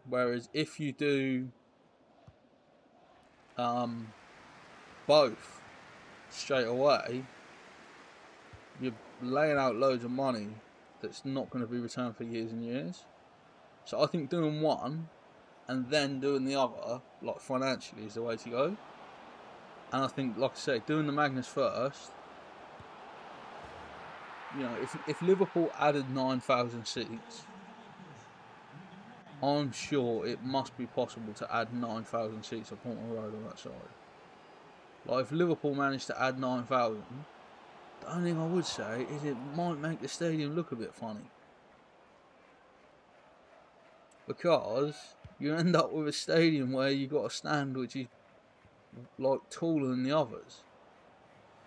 Whereas if you do both straight away, you're laying out loads of money that's not going to be returned for years and years. So I think doing one and then doing the other, like financially, is the way to go. And I think, like I say, doing the Magnus first, you know, if Liverpool added 9,000 seats, I'm sure it must be possible to add 9,000 seats at Portman Road on that side. Like, if Liverpool managed to add 9,000, the only thing I would say is it might make the stadium look a bit funny. Because you end up with a stadium where you've got a stand which is like taller than the others.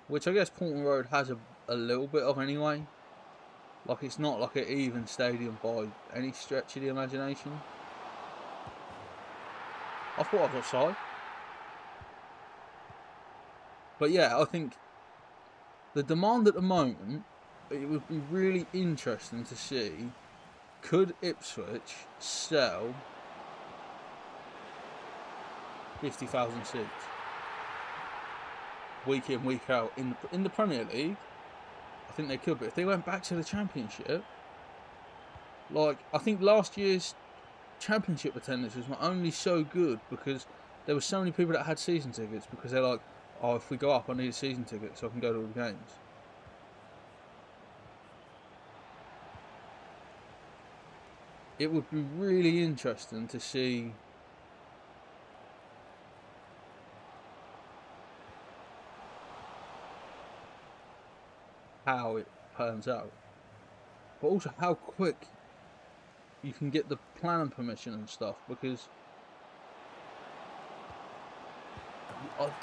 Which I guess Portman Road has a little bit of anyway. Like, it's not like an even stadium by any stretch of the imagination. I thought I was offside. But yeah, I think the demand at the moment, it would be really interesting to see, could Ipswich sell 50,000 seats week in, week out in the Premier League? I think they could, but if they went back to the Championship, like, I think last year's Championship attendances were only so good because there were so many people that had season tickets, because they're like, oh, if we go up, I need a season ticket so I can go to all the games. It would be really interesting to see how it pans out, but also how quick you can get the planning permission and stuff, because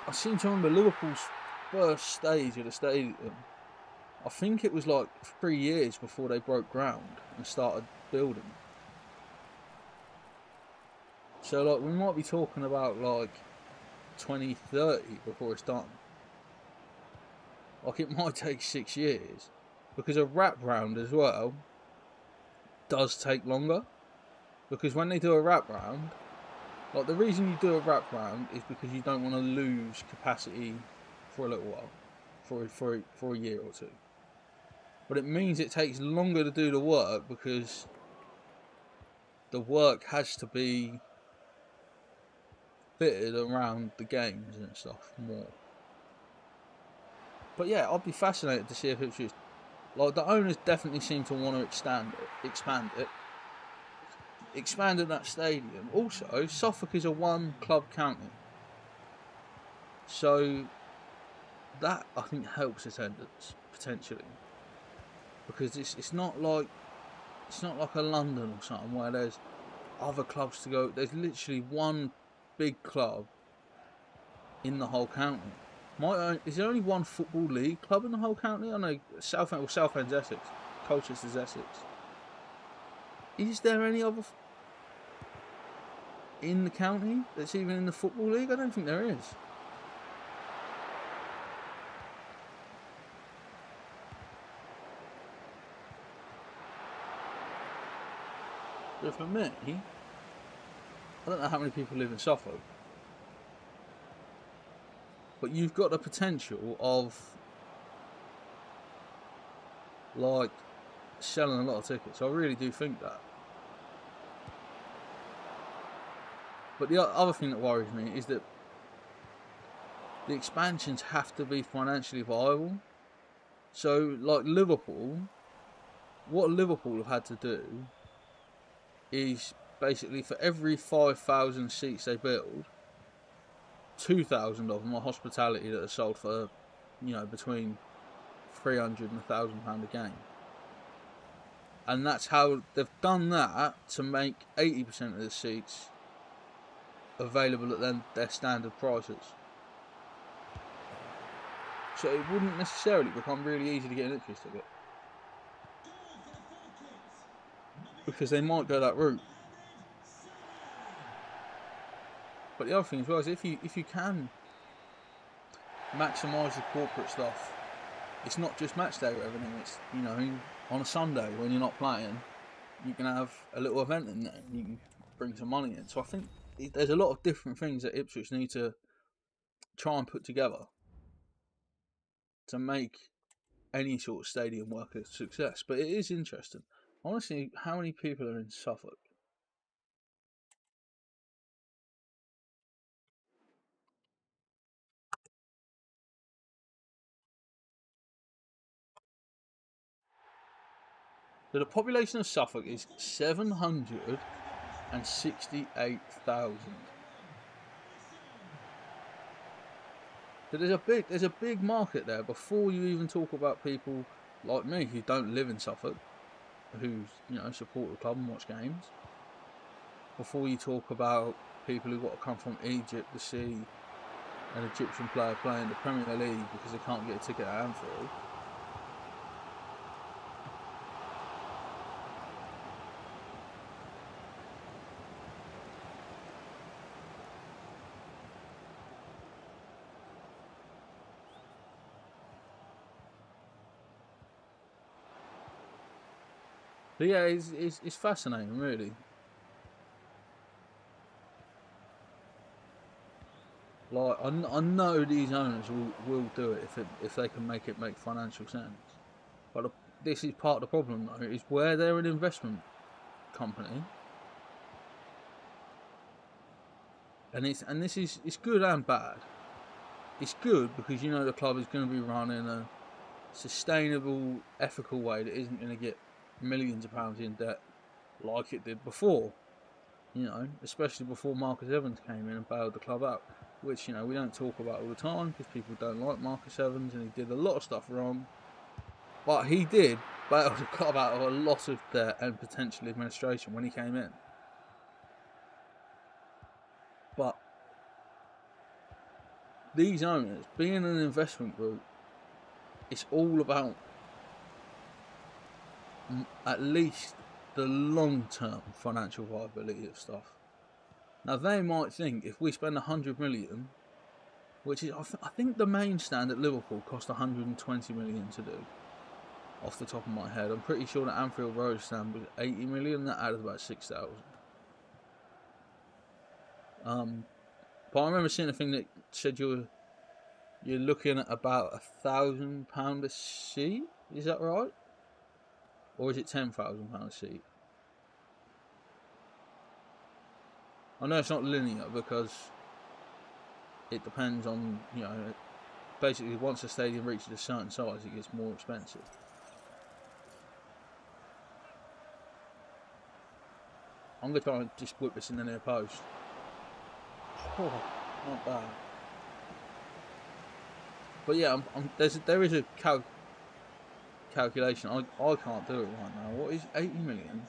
I seem to remember Liverpool's first stage of the stadium, I think it was like 3 years before they broke ground and started building. So like, we might be talking about like 2030 before it's done. Like, it might take 6 years, because a wrap round as well does take longer. Because when they do a wrap round, like, the reason you do a wrap round is because you don't want to lose capacity for a little while, for a year or two. But it means it takes longer to do the work, because the work has to be fitted around the games and stuff more. But yeah, I'd be fascinated to see if it's just, like, the owners definitely seem to want to expand that stadium. Also, Suffolk is a one club county, so that, I think, helps attendance potentially, because it's not like a London or something where there's other clubs to go. There's literally one big club in the whole county. Is there only one football league club in the whole county? I know Southend's Essex, Colchester's Essex. Is there any other in the county that's even in the football league? I don't think there is. So for me, I don't know how many people live in Suffolk, but you've got the potential of, like, selling a lot of tickets. I really do think that. But the other thing that worries me is that the expansions have to be financially viable. So, like, Liverpool, what Liverpool have had to do is basically, for every 5,000 seats they build, 2,000 of them are hospitality that are sold for, you know, between £300 and £1,000 a game. And that's how they've done that, to make 80% of the seats available at their standard prices. So it wouldn't necessarily become really easy to get an Ipswich ticket, because they might go that route. But the other thing as well is, if you can maximise the corporate stuff, it's not just match day revenue. It's, you know, on a Sunday when you're not playing, you can have a little event in there and you can bring some money in. So I think there's a lot of different things that Ipswich need to try and put together to make any sort of stadium work a success. But it is interesting. Honestly, how many people are in Suffolk? So the population of Suffolk is 768,000. So there's a big market there before you even talk about people like me who don't live in Suffolk, who support the club and watch games. Before you talk about people who've got to come from Egypt to see an Egyptian player playing the Premier League because they can't get a ticket at Anfield. But yeah, it's fascinating, really. Like I know these owners will do it if they can make it make financial sense. But this is part of the problem, though, is where they're an investment company, and this is it's good and bad. It's good because the club is going to be run in a sustainable, ethical way that isn't going to get millions of pounds in debt like it did before. Especially before Marcus Evans came in and bailed the club out, which we don't talk about all the time because people don't like Marcus Evans, and he did a lot of stuff wrong. But he did bail the club out of a lot of debt and potential administration when he came in. But these owners, being an investment group, it's all about at least the long-term financial viability of stuff. Now they might think if we spend 100 million, which is I think the main stand at Liverpool cost 120 million to do, off the top of my head. I'm pretty sure the Anfield Road stand was 80 million. That added about 6,000. But I remember seeing a thing that said you're looking at about £1,000 a seat. Is that right? Or is it £10,000 a seat? I know it's not linear because it depends on, basically once a stadium reaches a certain size, it gets more expensive. I'm going to try and just whip this in the near post. Oh, not bad. But yeah, there is a calculation. I can't do it right now. What is 80 million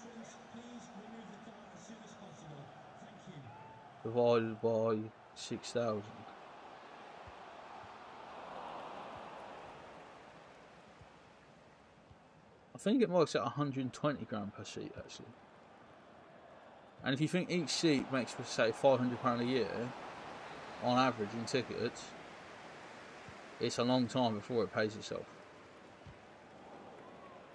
divided by 6,000? I think it works at 120 grand per seat, actually. And if you think each seat makes, say, £500 a year on average in tickets, it's a long time before it pays itself.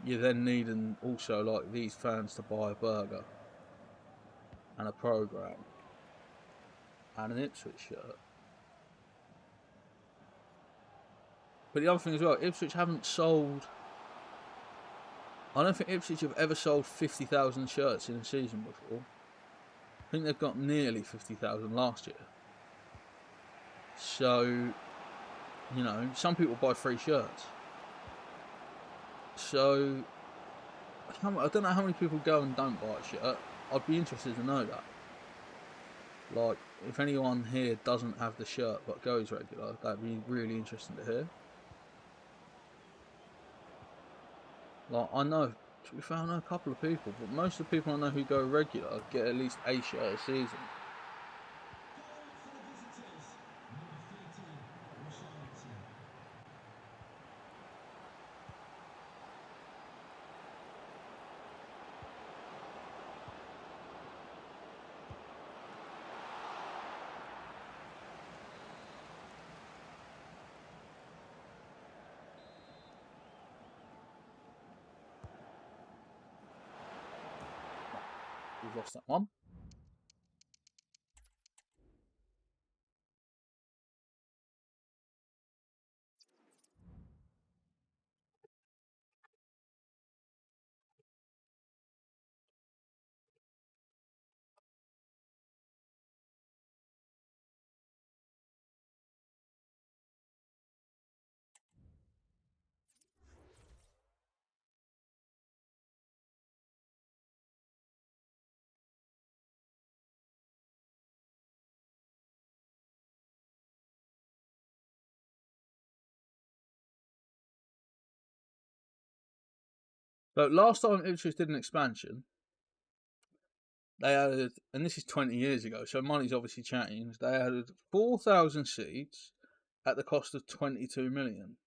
You then need also like these fans to buy a burger and a programme and an Ipswich shirt. But the other thing as well, Ipswich haven't sold. I don't think Ipswich have ever sold 50,000 shirts in a season before. I think they've got nearly 50,000 last year. So, some people buy free shirts. So, I don't know how many people go and don't buy a shirt. I'd be interested to know that. Like, if anyone here doesn't have the shirt but goes regular, that'd be really interesting to hear. Like, I know a couple of people, but most of the people I know who go regular get at least a shirt a season. We've lost that one. So last time Ipswich did an expansion, they added, and this is 20 years ago, so money's obviously changed. They added 4,000 seats at the cost of 22 million.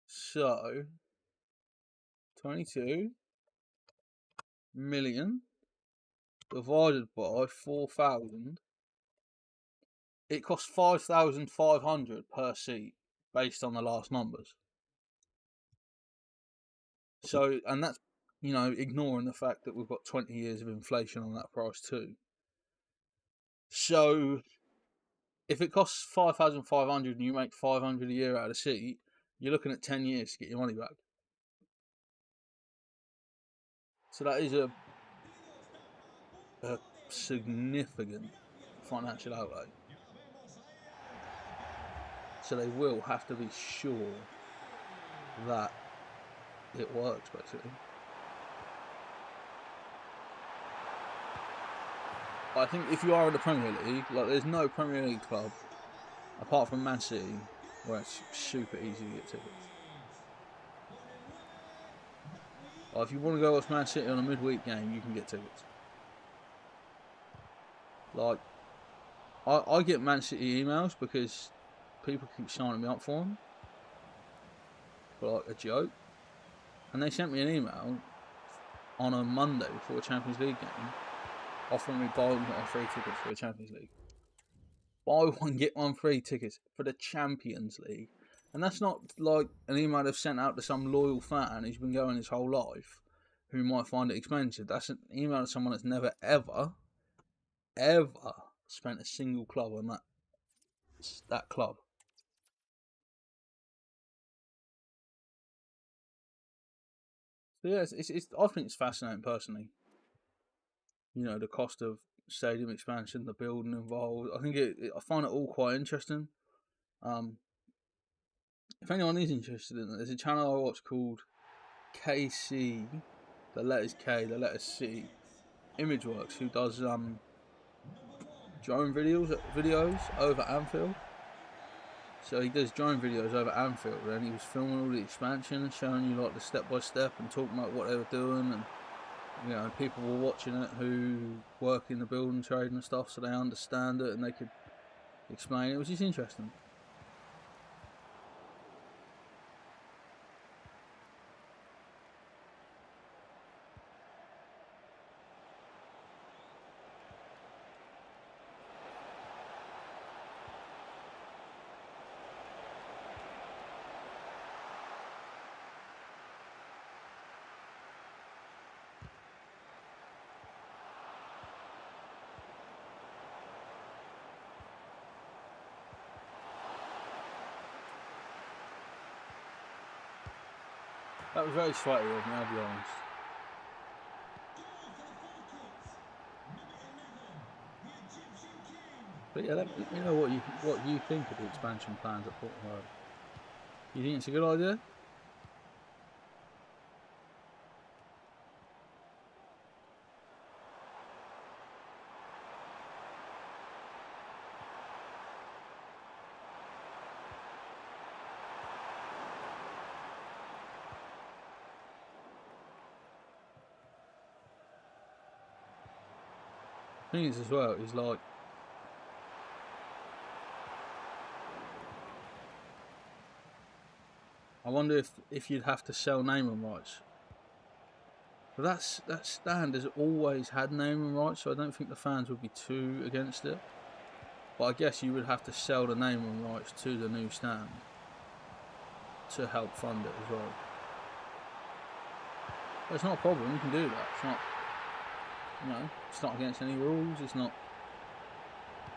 So 22 million divided by 4,000, it costs 5,500 per seat based on the last numbers. So, and that's, you know, ignoring the fact that we've got 20 years of inflation on that price too. So, if it costs 5,500 and you make 500 a year out of a seat, you're looking at 10 years to get your money back. So that is a significant financial outlay. So they will have to be sure that it works, basically. I think if you are in the Premier League, like, there's no Premier League club apart from Man City where it's super easy to get tickets. Like, if you want to go watch Man City on a midweek game, you can get tickets. Like, I get Man City emails because people keep signing me up for them for like a joke, and they sent me an email on a Monday before a Champions League game offering me buy one get one free tickets for the Champions League. Buy one get one free tickets for the Champions League. And that's not like an email they've sent out to some loyal fan who's been going his whole life who might find it expensive. That's an email to someone that's never ever spent a single club on that club. So yeah, I think it's fascinating personally. You know, the cost of stadium expansion, the building involved. I think I find it all quite interesting. If anyone is interested in it, there's a channel I watch called KC, the letters K, the letters C, Imageworks, who does drone videos over Anfield. So he does drone videos over Anfield, and he was filming all the expansion and showing you like the step by step and talking about what they were doing, and you know, people were watching it who work in the building trade and stuff, so they understand it and they could explain it. It was just interesting. That was very sweaty of me, I'll be honest. But yeah, let me know what you think of the expansion plans at Portland Road. You think it's a good idea? The thing is as well is like, I wonder if you'd have to sell naming rights. But that stand has always had naming rights, so I don't think the fans would be too against it. But I guess you would have to sell the naming rights to the new stand to help fund it as well. But it's not a problem, you can do that. It's not, you know, it's not against any rules, it's not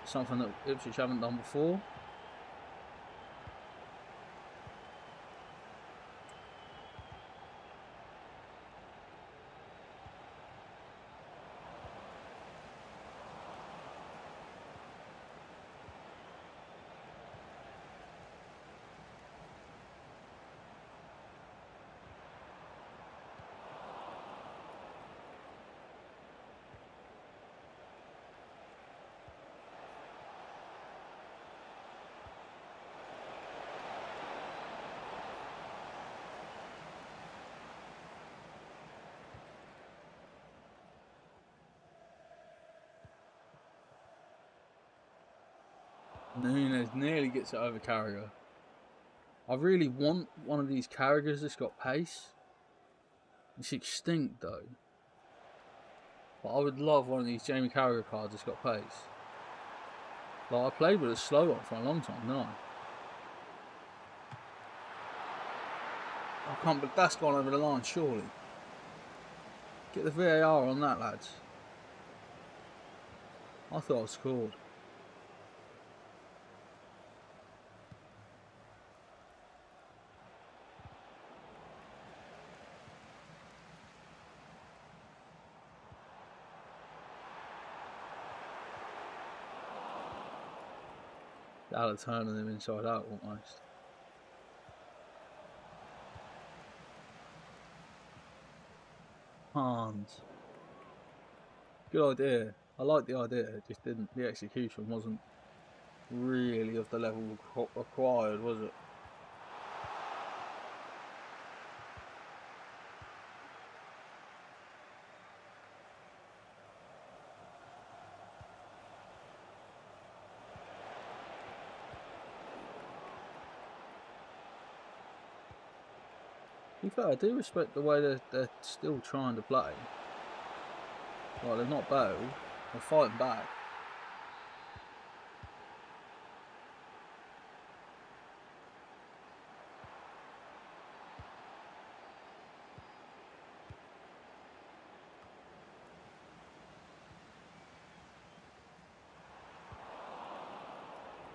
something that Ipswich haven't done before. Nunes nearly gets it over Carragher. I really want one of these Carragher's that's got pace. It's extinct though. But I would love one of these Jamie Carragher cards that's got pace. Like, I played with a slow one for a long time, didn't I? I can't, but that's gone over the line, surely. Get the VAR on that, lads. I thought I scored. That'll turn them inside out almost. Hans. Good idea. I like the idea. It just didn't. The execution wasn't really of the level required, was it? To be fair, I do respect the way they're still trying to play. Like, they're not bailed. They're fighting back.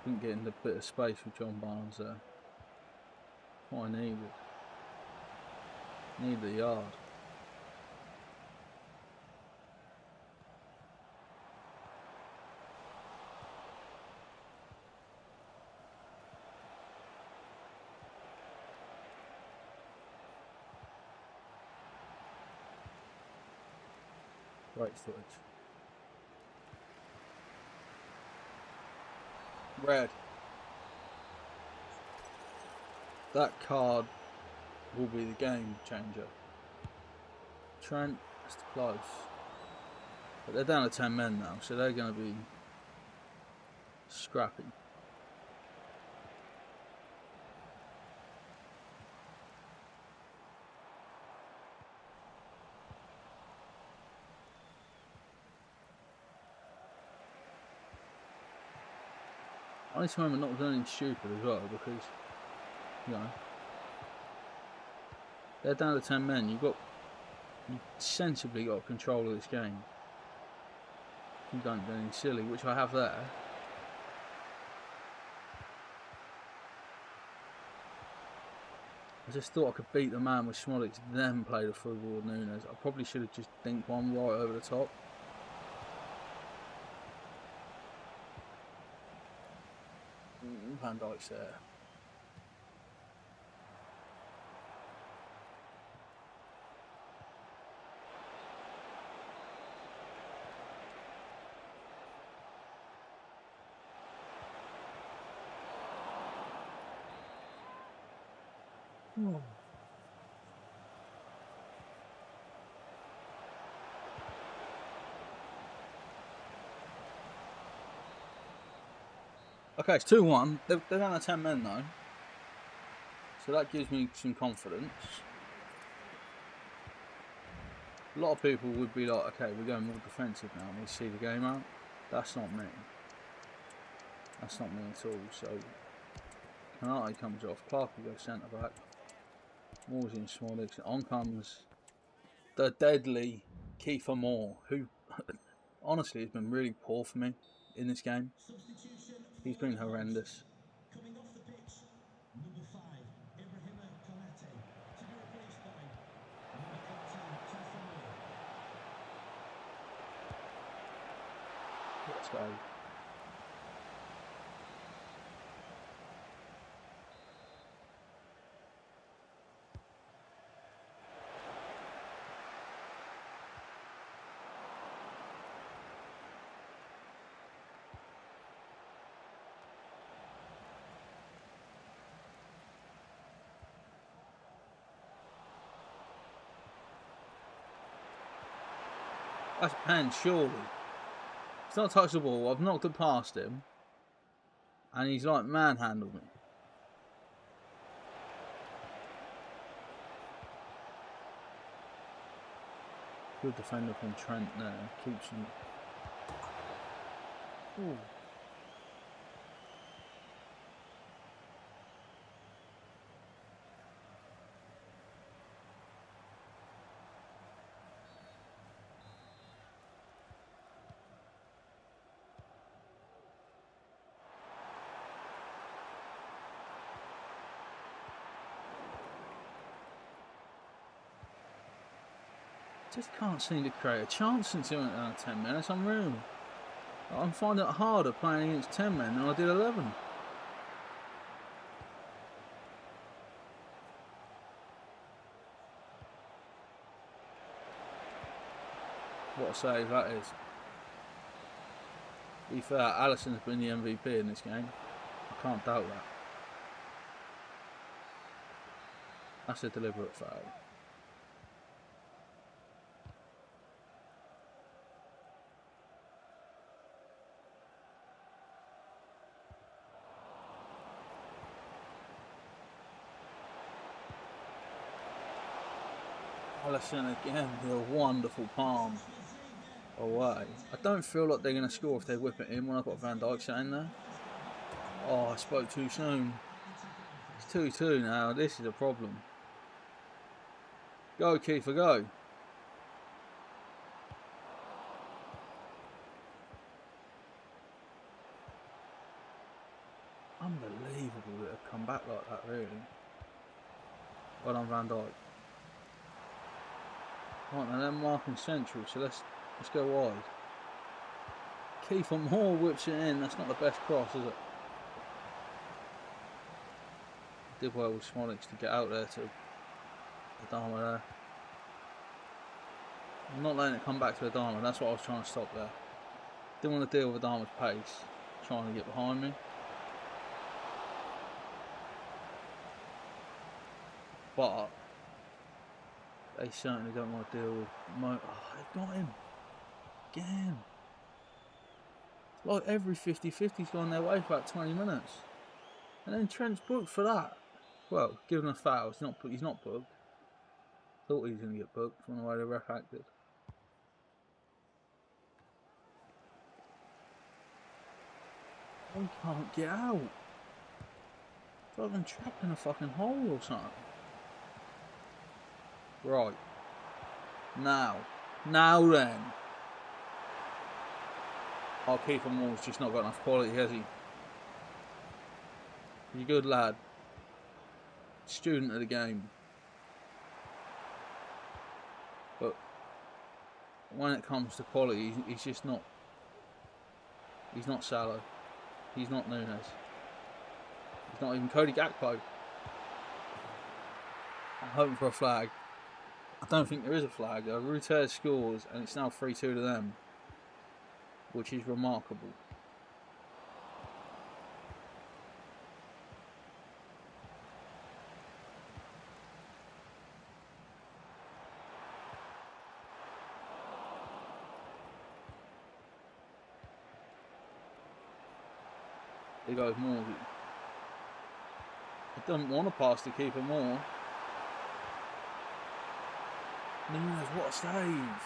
Didn't get in the bit of space with John Barnes there. What I needed. Need the yard. Great footage. Red. That card will be the game changer. Trent, that's close. But they're down to 10 men now, so they're going to be scrappy. I need to remember not doing anything stupid as well, because, you know, they're down to 10 men. You sensibly got control of this game. You don't do anything silly, which I have there. I just thought I could beat the man with Smolix, then play the through ball with Nunes. I probably should have just dinked one right over the top. Van Dijk's there. Oh. Okay, it's 2-1. They're down to 10 men though. So that gives me some confidence. A lot of people would be like, okay, we're going more defensive now and we see the game out. That's not me. That's not me at all. So Canate comes off, Clark will go centre back. Moore's in Smolix. On comes the deadly Kiefer Moore, who honestly has been really poor for me in this game. He's been horrendous. Let's go. That's a pen, surely. It's not touched the ball. I've knocked it past him. And he's like manhandled me. Good defender from Trent there. Keeps him. Ooh. Just can't seem to create a chance since he went down 10 men. It's unreal. I'm finding it harder playing against 10 men than I did 11. What a save that is. To be fair, Alisson's been the MVP in this game. I can't doubt that. That's a deliberate foul. Alisson again with a wonderful palm away. I don't feel like they're going to score if they whip it in when I've got Van Dijk sitting there. Oh, I spoke too soon. It's 2-2 now. This is a problem. Go, Keeper, go. Unbelievable that have come back like that, really. Well done, Van Dijk. Right, now they're marking central, so let's go wide. Kiefer Moore whips it in. That's not the best cross, is it? Did well with Smolix to get out there to Adama there. I'm not letting it come back to Adama. That's what I was trying to stop there. Didn't want to deal with Adama's pace, trying to get behind me. But they certainly don't want to deal with Mo. Oh, they've got him again. It's like every 50-50's gone their way for about 20 minutes, and then Trent's booked for that. Well, given a foul, he's not booked. Thought he was going to get booked from the way the ref acted. We can't get out. It's like I'm trapped in a fucking hole or something. Right. Now then. Our keeper Moore's just not got enough quality, has he? He's a good lad. Student of the game. But when it comes to quality, he's just not. He's not Salah. He's not Nunes. He's not even Cody Gakpo. I'm hoping for a flag. I don't think there is a flag. Ruter scores and it's now 3-2 to them, which is remarkable. There goes Moore. I don't want to pass to keeper Moore. Nunes, what a save.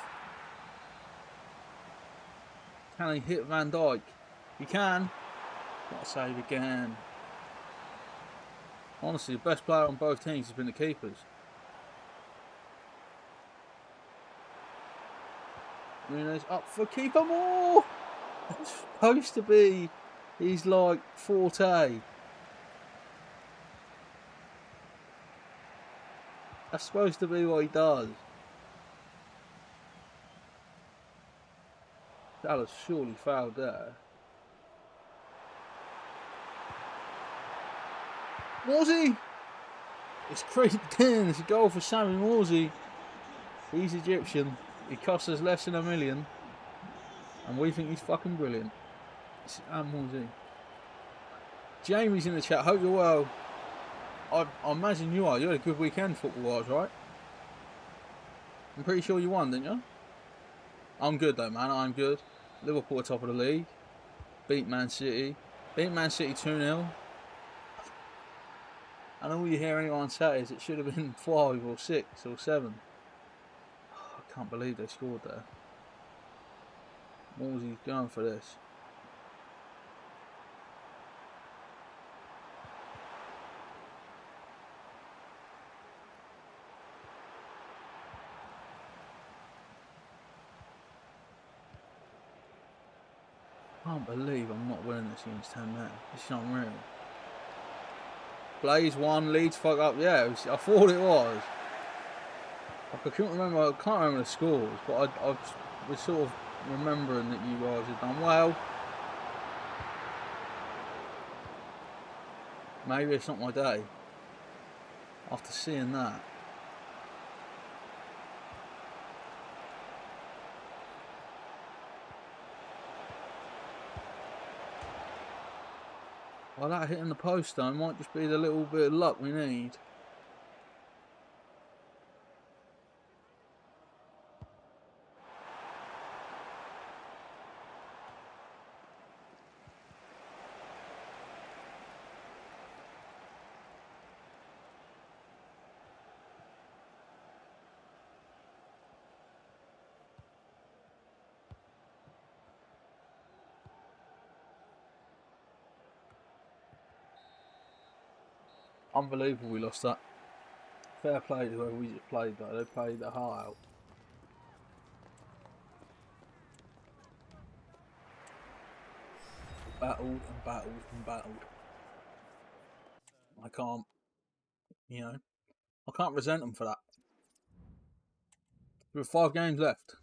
Can he hit Van Dijk? He can. What a save again. Honestly, the best player on both teams has been the keepers. Nunes up for keeper Moore. It's supposed to be his like forte. That's supposed to be what he does. Salah's surely fouled there. Morsey! It's creeped in. It's a goal for Sammy Morsey. He's Egyptian. He costs us less than $1 million. And we think he's fucking brilliant. It's Morsey. Jamie's in the chat. Hope you're well. I imagine you are. You had a good weekend football-wise, right? I'm pretty sure you won, didn't you? I'm good though, man. I'm good. Liverpool are top of the league. Beat Man City. Beat Man City 2-0. And all you hear anyone say is it should have been 5 or 6 or 7. Oh, I can't believe they scored there. What was he going for this? I can't believe I'm not winning this against 10 men. This is unreal. Blaze 1, Leeds fuck up. Yeah, I thought it was. Like, I can't remember the scores, but I was sort of remembering that you guys had done well. Maybe it's not my day. After seeing that. Well, that hitting the post though might just be the little bit of luck we need. Unbelievable we lost that. Fair play to whoever we just played though, they played their heart out. Battled and battled and battled. I can't, I can't resent them for that. With 5 games left.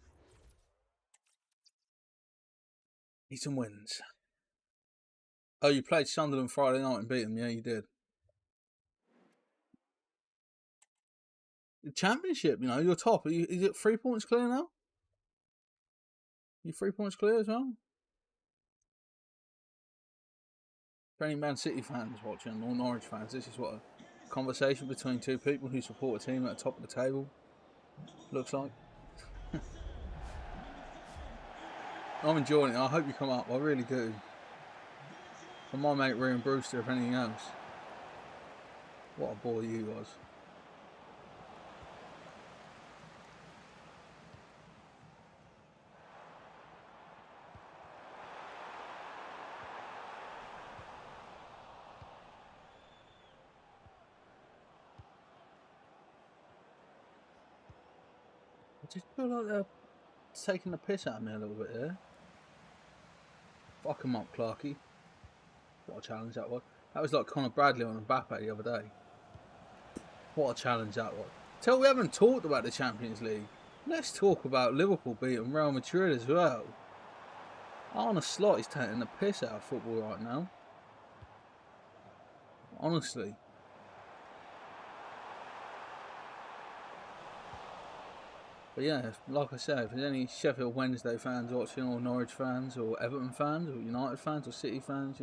Need some wins. Oh, you played Sunderland Friday night and beat them, yeah you did. The Championship, you're top. Is it 3 points clear now? You 3 points clear as well? For any Man City fans watching, or Norwich fans, this is what a conversation between 2 people who support a team at the top of the table looks like. I'm enjoying it. I hope you come up. I really do. For my mate Ryan Brewster, if anything else. What a boy you was. I just feel like they're taking the piss out of me a little bit there. Fuck 'em up, Clarky. What a challenge that was. That was like Conor Bradley on Mbappe the other day. What a challenge that was. Tell we haven't talked about the Champions League. Let's talk about Liverpool beating Real Madrid as well. Arne Slot is taking the piss out of football right now. Honestly. But yeah, like I said, if there's any Sheffield Wednesday fans watching, or Norwich fans, or Everton fans, or United fans, or City fans,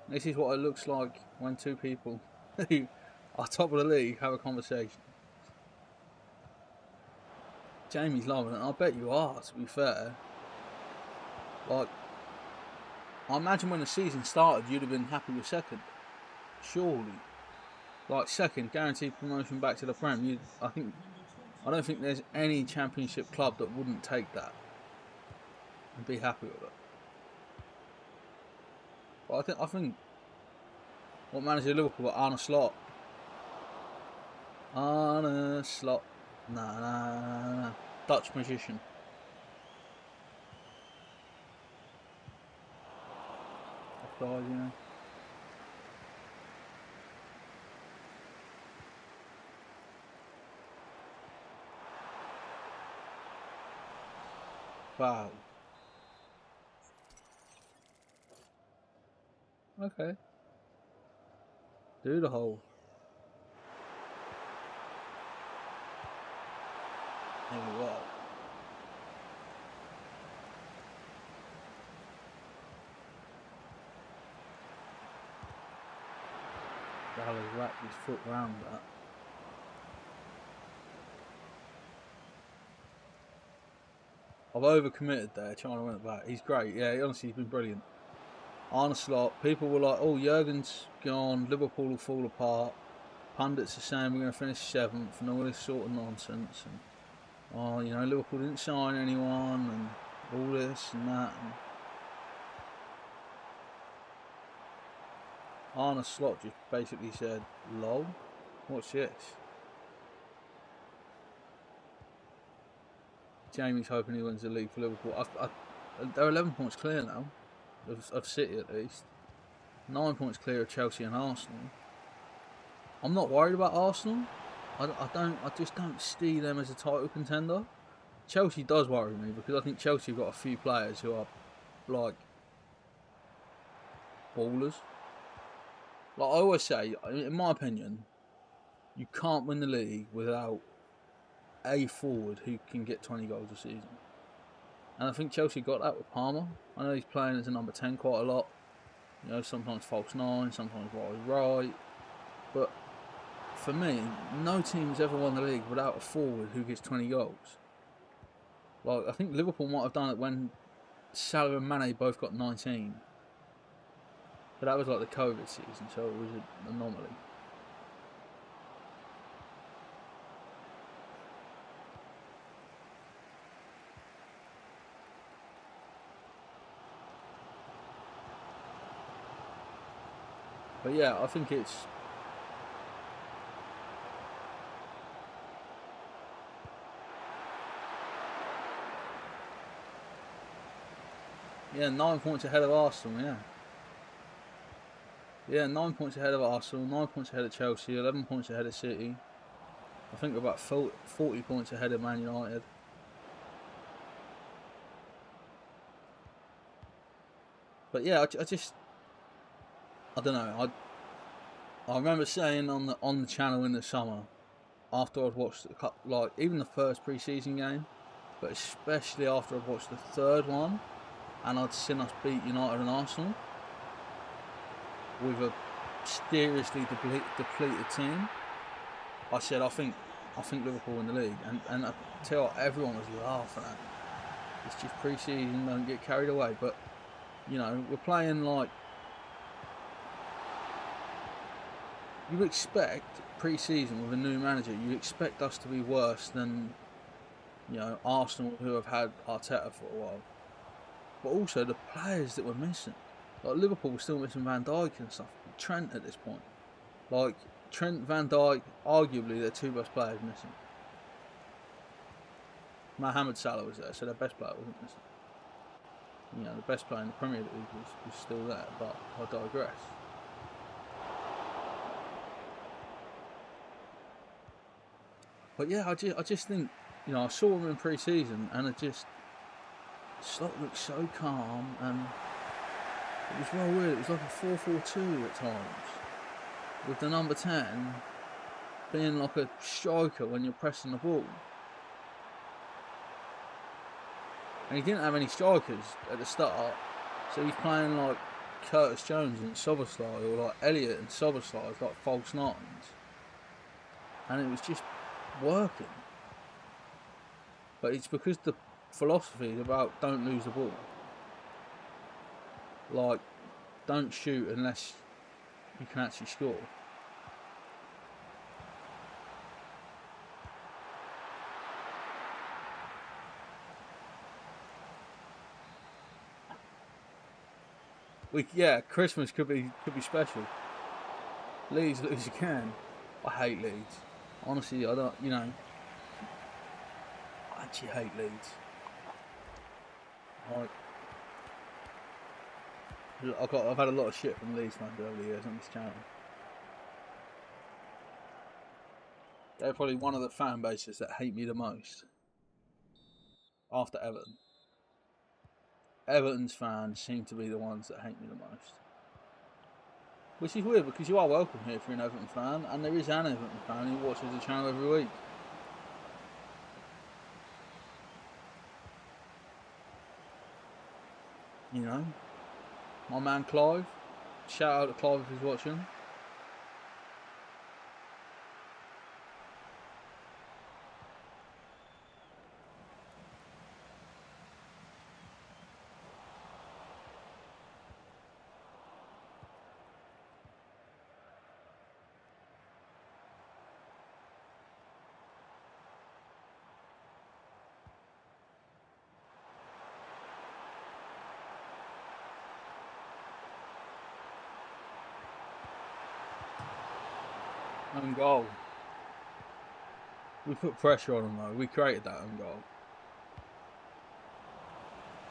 this is what it looks like when 2 people who are top of the league have a conversation. Jamie's loving it. I bet you are, to be fair. Like, I imagine when the season started, you'd have been happy with 2nd. Surely. Like, 2nd, guaranteed promotion back to the Prem. I don't think there's any Championship club that wouldn't take that and be happy with it. But I think what manager Liverpool got? Arne Slot. Arne Slot. Nah. Dutch magician. Offside, Wow. Okay. Do the hole. There we go. Dallas wrapped his foot round that. I've overcommitted there, trying to win it back. He's great, yeah, honestly, he's been brilliant. Arne Slot, people were like, oh, Jurgen's gone, Liverpool will fall apart. Pundits are saying we're going to finish 7th and all this sort of nonsense. And, oh, you know, Liverpool didn't sign anyone and all this and that. And Arne Slot just basically said, lol, what's this? Jamie's hoping he wins the league for Liverpool. They're 11 points clear now, of City at least. 9 points clear of Chelsea and Arsenal. I'm not worried about Arsenal. I just don't see them as a title contender. Chelsea does worry me because I think Chelsea have got a few players who are like ballers. Like I always say, in my opinion, you can't win the league without a forward who can get 20 goals a season. And I think Chelsea got that with Palmer. I know he's playing as a number 10 quite a lot. You know, sometimes false 9, sometimes right. But for me, no team's ever won the league without a forward who gets 20 goals. Like, I think Liverpool might have done it when Salah and Mane both got 19. But that was like the COVID season, so it was an anomaly. But yeah, I think it's... Yeah, 9 points ahead of Arsenal, yeah. Yeah, 9 points ahead of Arsenal, 9 points ahead of Chelsea, 11 points ahead of City. I think about 40 points ahead of Man United. But yeah, I don't know. I remember saying on the channel in the summer, after I'd watched like even the first pre-season game, but especially after I'd watched the third one, and I'd seen us beat United and Arsenal with a seriously depleted team. I said I think Liverpool win the league, and I tell you, everyone was laughing at me. It's just pre-season, don't get carried away. But you know, we're playing like you expect pre-season with a new manager. You expect us to be worse than, you know, Arsenal, who have had Arteta for a while. But also the players that were missing. Like Liverpool was still missing Van Dijk and stuff. Trent at this point. Like Trent, Van Dijk, arguably their two best players missing. Mohamed Salah was there, so their best player wasn't missing. You know, the best player in the Premier League was still there, but I digress. But yeah, I just think, you know, I saw him in pre-season and it just looked so calm, and it was well weird. It was like a 4-4-2 at times, with the number 10 being like a striker when you're pressing the ball. And he didn't have any strikers at the start, so he's playing like Curtis Jones and Szoboszlai, or like Elliott and Szoboszlai as like false nines. And it was just working. But it's because the philosophy is about don't lose the ball. Like, don't shoot unless you can actually score. Christmas could be special. Leeds lose again. I hate Leeds. Honestly, I don't. You know, I actually hate Leeds. I've had a lot of shit from Leeds fans over the years on this channel. They're probably one of the fan bases that hate me the most after Everton. Everton's fans seem to be the ones that hate me the most. Which is weird because you are welcome here if you're an Everton fan, and there is an Everton fan who watches the channel every week. You know, my man Clive. Shout out to Clive if he's watching. Own goal. We put pressure on them though. We created that own goal.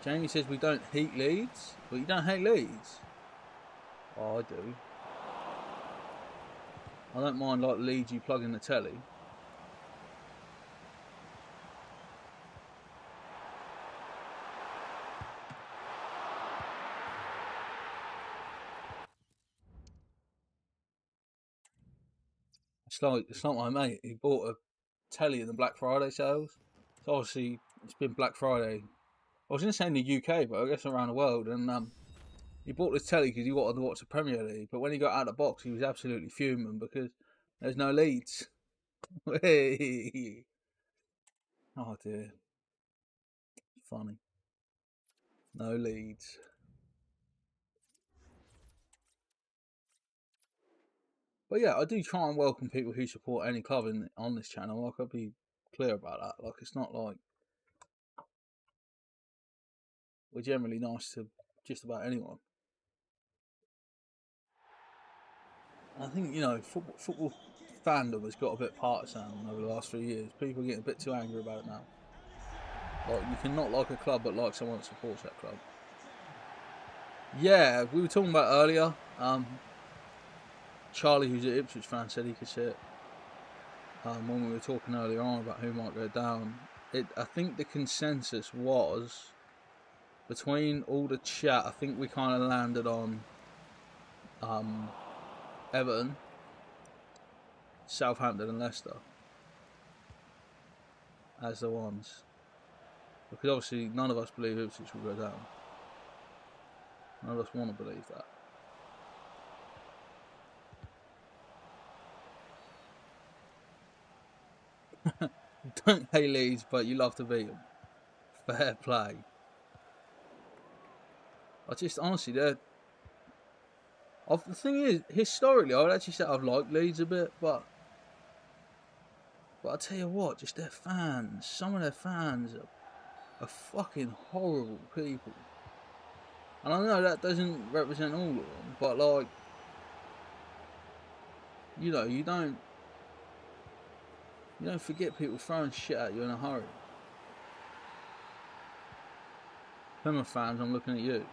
Jamie says we don't hate Leeds. Well, you don't hate Leeds? Oh, I do. I don't mind like Leeds you plug in the telly. It's like my mate. He bought a telly in the Black Friday sales. So obviously it's been Black Friday. I was going to say in the UK, but I guess around the world. And he bought this telly because he wanted to watch the Premier League. But when he got out of the box, he was absolutely fuming because there's no Leeds. Hey. Oh dear. Funny. No Leeds. But yeah, I do try and welcome people who support any club on this channel. Like, I'll be clear about that. Like, it's not like we're generally nice to just about anyone. And I think, you know, football fandom has got a bit partisan over the last few years. People are getting a bit too angry about it now. Like, you can not like a club but like someone that supports that club. Yeah, we were talking about earlier. Charlie, who's an Ipswich fan, said he could see it. When we were talking earlier on about who might go down, I think the consensus was between all the chat. I think we kind of landed on Everton, Southampton, and Leicester as the ones, because obviously none of us believe Ipswich will go down. None of us want to believe that. Don't hate Leeds, but you love to beat them. Fair play. I just honestly, the thing is, historically, I would actually say I've liked Leeds a bit, but I tell you what, just their fans, some of their fans are fucking horrible people. And I know that doesn't represent all of them, but like, you know, you don't forget people throwing shit at you in a hurry. Plymouth fans, I'm looking at you.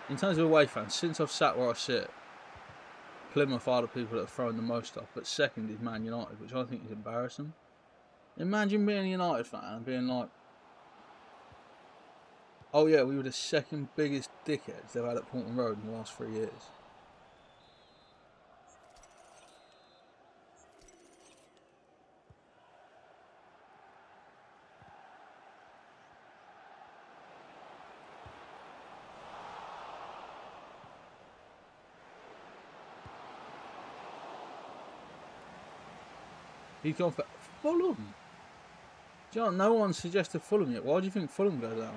In terms of away fans, since I've sat where I sit, Plymouth are the people that have thrown the most stuff, but second is Man United, which I think is embarrassing. Imagine being a United fan and being like, oh yeah, we were the second biggest dickheads they've had at Portman Road in the last 3 years. He's gone for Fulham. Do you know, no one suggested Fulham yet. Why do you think Fulham go down?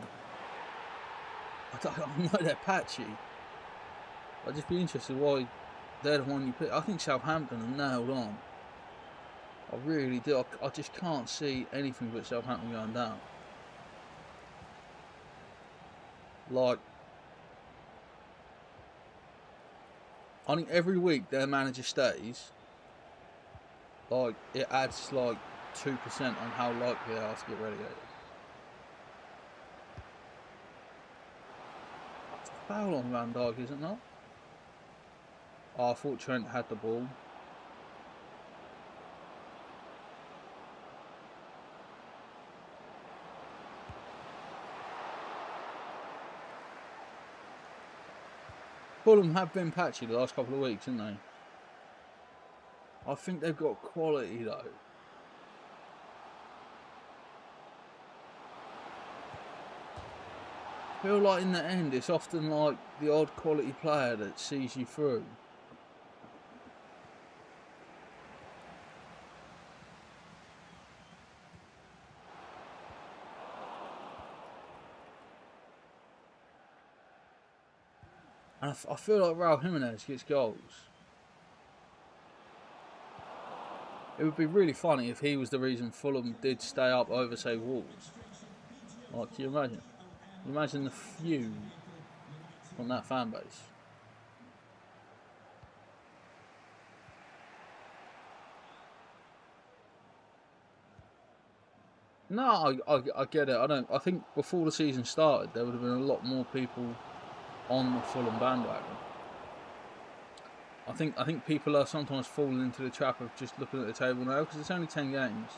I know they're patchy. I'd just be interested why they're the one you pick. I think Southampton are nailed on. I really do. I just can't see anything but Southampton going down. Like, I think every week their manager stays, like, it adds like 2% on how likely they are to get relegated. It's a foul on Van Dijk, is it not? Oh, I thought Trent had the ball. Fulham have been patchy the last couple of weeks, haven't they? I think they've got quality though. I feel like in the end it's often like the odd quality player that sees you through. And I feel like Raul Jimenez gets goals. It would be really funny if he was the reason Fulham did stay up over, say, Wolves. Like, can you imagine? Imagine the feud from that fan base. No, I get it. I think before the season started, there would have been a lot more people on the Fulham bandwagon. I think people are sometimes falling into the trap of just looking at the table now, because it's only 10 games,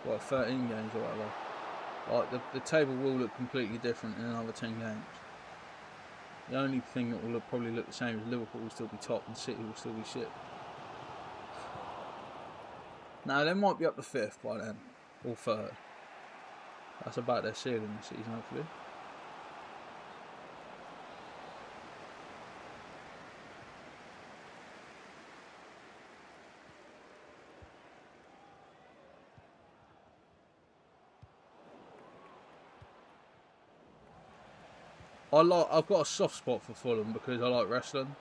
well, 13 games or whatever. Like the table will look completely different in another 10 games. The only thing that will probably look the same is Liverpool will still be top and City will still be shit. Now they might be up to 5th by then, or 3rd. That's about their ceiling this season, hopefully. I've got a soft spot for Fulham because I like wrestling,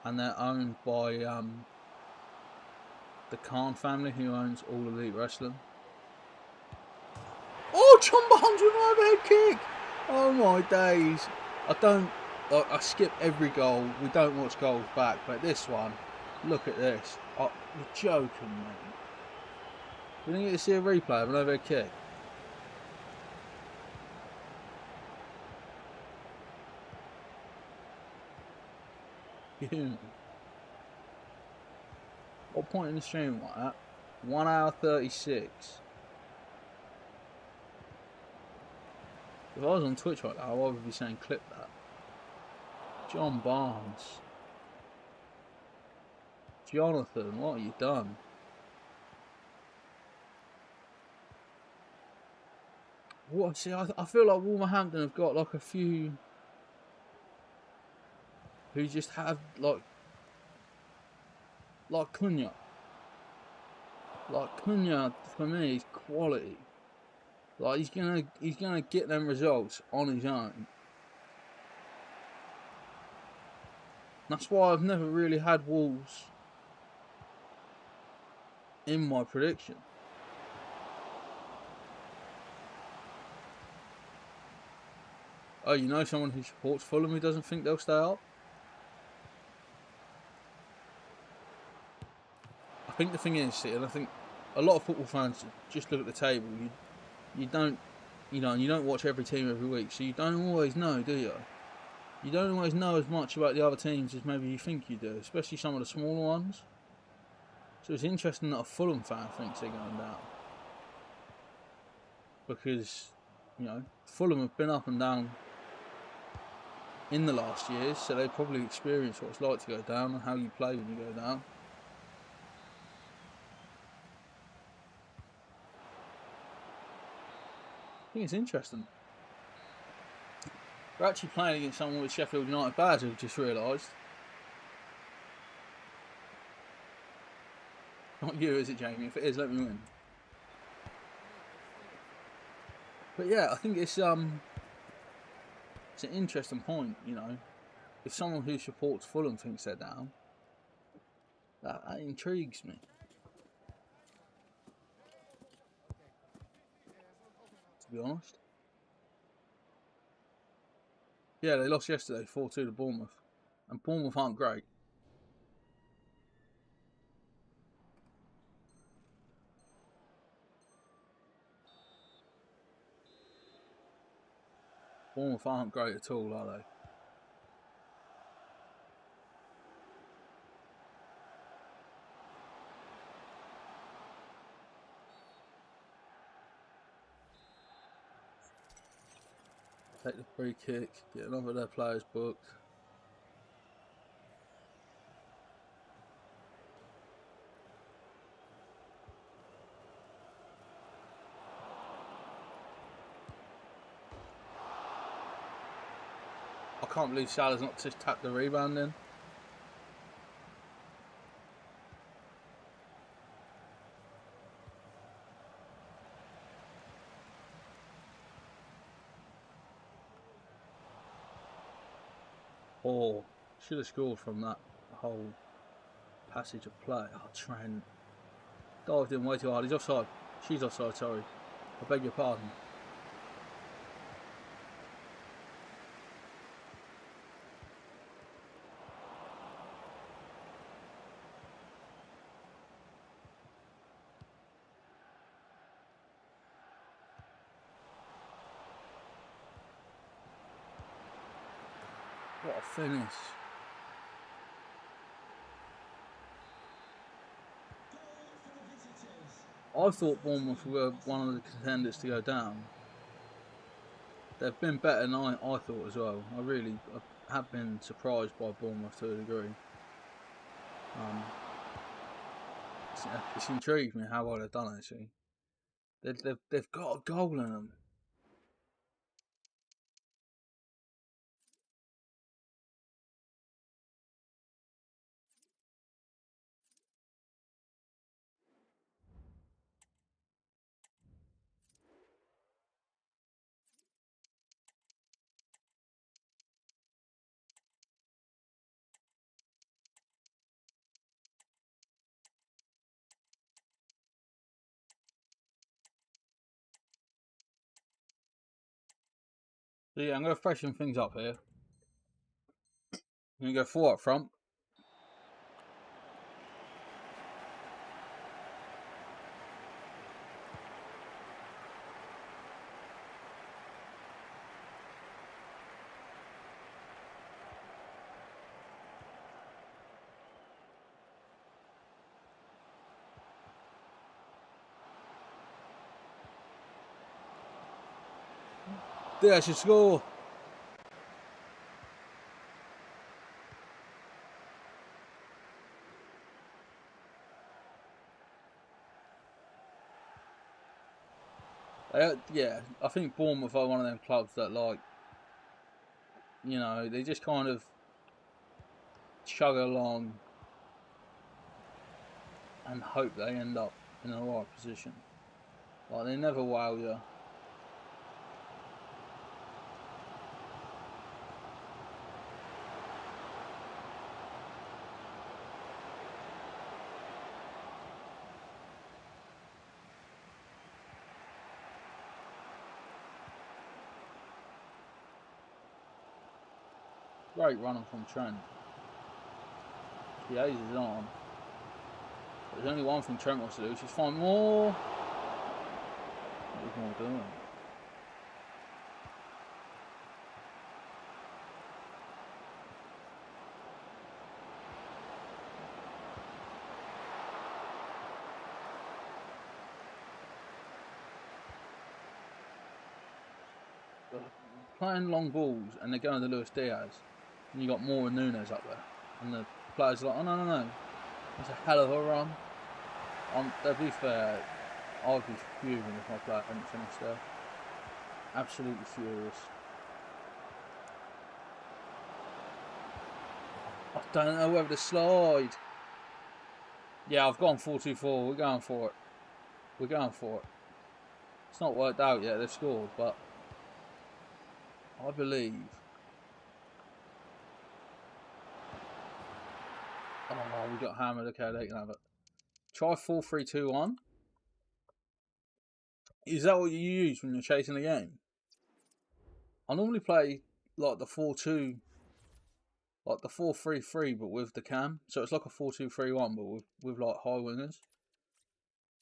and they're owned by the Khan family, who owns All Elite Wrestling. Oh, John Barnes with an overhead kick! Oh my days! I skip every goal. We don't watch goals back, but this one, look at this. Oh, you're joking, mate. We didn't get to see a replay of an overhead kick. What point in the stream like that? 1 hour 36. If I was on Twitch right now, I would be saying clip that. John Barnes. Jonathan, what have you done? What? See, I feel like Wolverhampton have got like a few who just have like Cunha. Like Cunha for me is quality. Like he's gonna get them results on his own. That's why I've never really had Wolves in my prediction. Oh, you know someone who supports Fulham who doesn't think they'll stay up? I think the thing is, and I think a lot of football fans just look at the table. You don't watch every team every week, so you don't always know, do you? You don't always know as much about the other teams as maybe you think you do, especially some of the smaller ones. So it's interesting that a Fulham fan thinks they're going down. Because, Fulham have been up and down in the last years, so they probably experienced what it's like to go down and how you play when you go down. I think it's interesting. We're actually playing against someone with Sheffield United badge, I've just realised. Not you, is it, Jamie? If it is, let me win. But yeah, I think it's an interesting point, If someone who supports Fulham thinks they're down, that intrigues me. To be honest. Yeah, they lost yesterday, 4-2 to Bournemouth. And Bournemouth aren't great. Bournemouth aren't great at all, are they? Take the free kick, get another of their players booked. I can't believe Salah's not just tapped the rebound in. Oh, should have scored from that whole passage of play. Oh, Trent dived in way too hard. He's offside. She's offside, sorry. I beg your pardon. What a finish. I thought Bournemouth were one of the contenders to go down. They've been better than I thought as well. I have been surprised by Bournemouth to a degree. It's intrigued me how well they've done actually. They've got a goal in them. So yeah, I'm going to freshen things up here. I'm going to go 4 up front. There should score. Yeah, I think Bournemouth are one of them clubs that, like, you know, they just kind of chug along and hope they end up in the right position. Like, they never wow you. Great running from Trent. He aces his arm. There's only one thing Trent wants to do, which is find more. What is more doing? Playing long balls and they're going to Luis Diaz, and you got Moore and Nunes up there, and the players are like, oh no, it's a hell of a run. To be fair, I'd be fuming if my player hadn't finished there. Absolutely furious. I don't know whether to slide. Yeah, I've gone 4-2-4. We're going for it. It's not worked out yet. They've scored, but I believe. Oh, we got hammered. Okay, they can have it. Try 4-3-2-1. Is that what you use when you're chasing the game? I normally play like the 4-2, like the 4-3-3, but with the cam. So it's like a 4-2-3-1, but with like high wingers.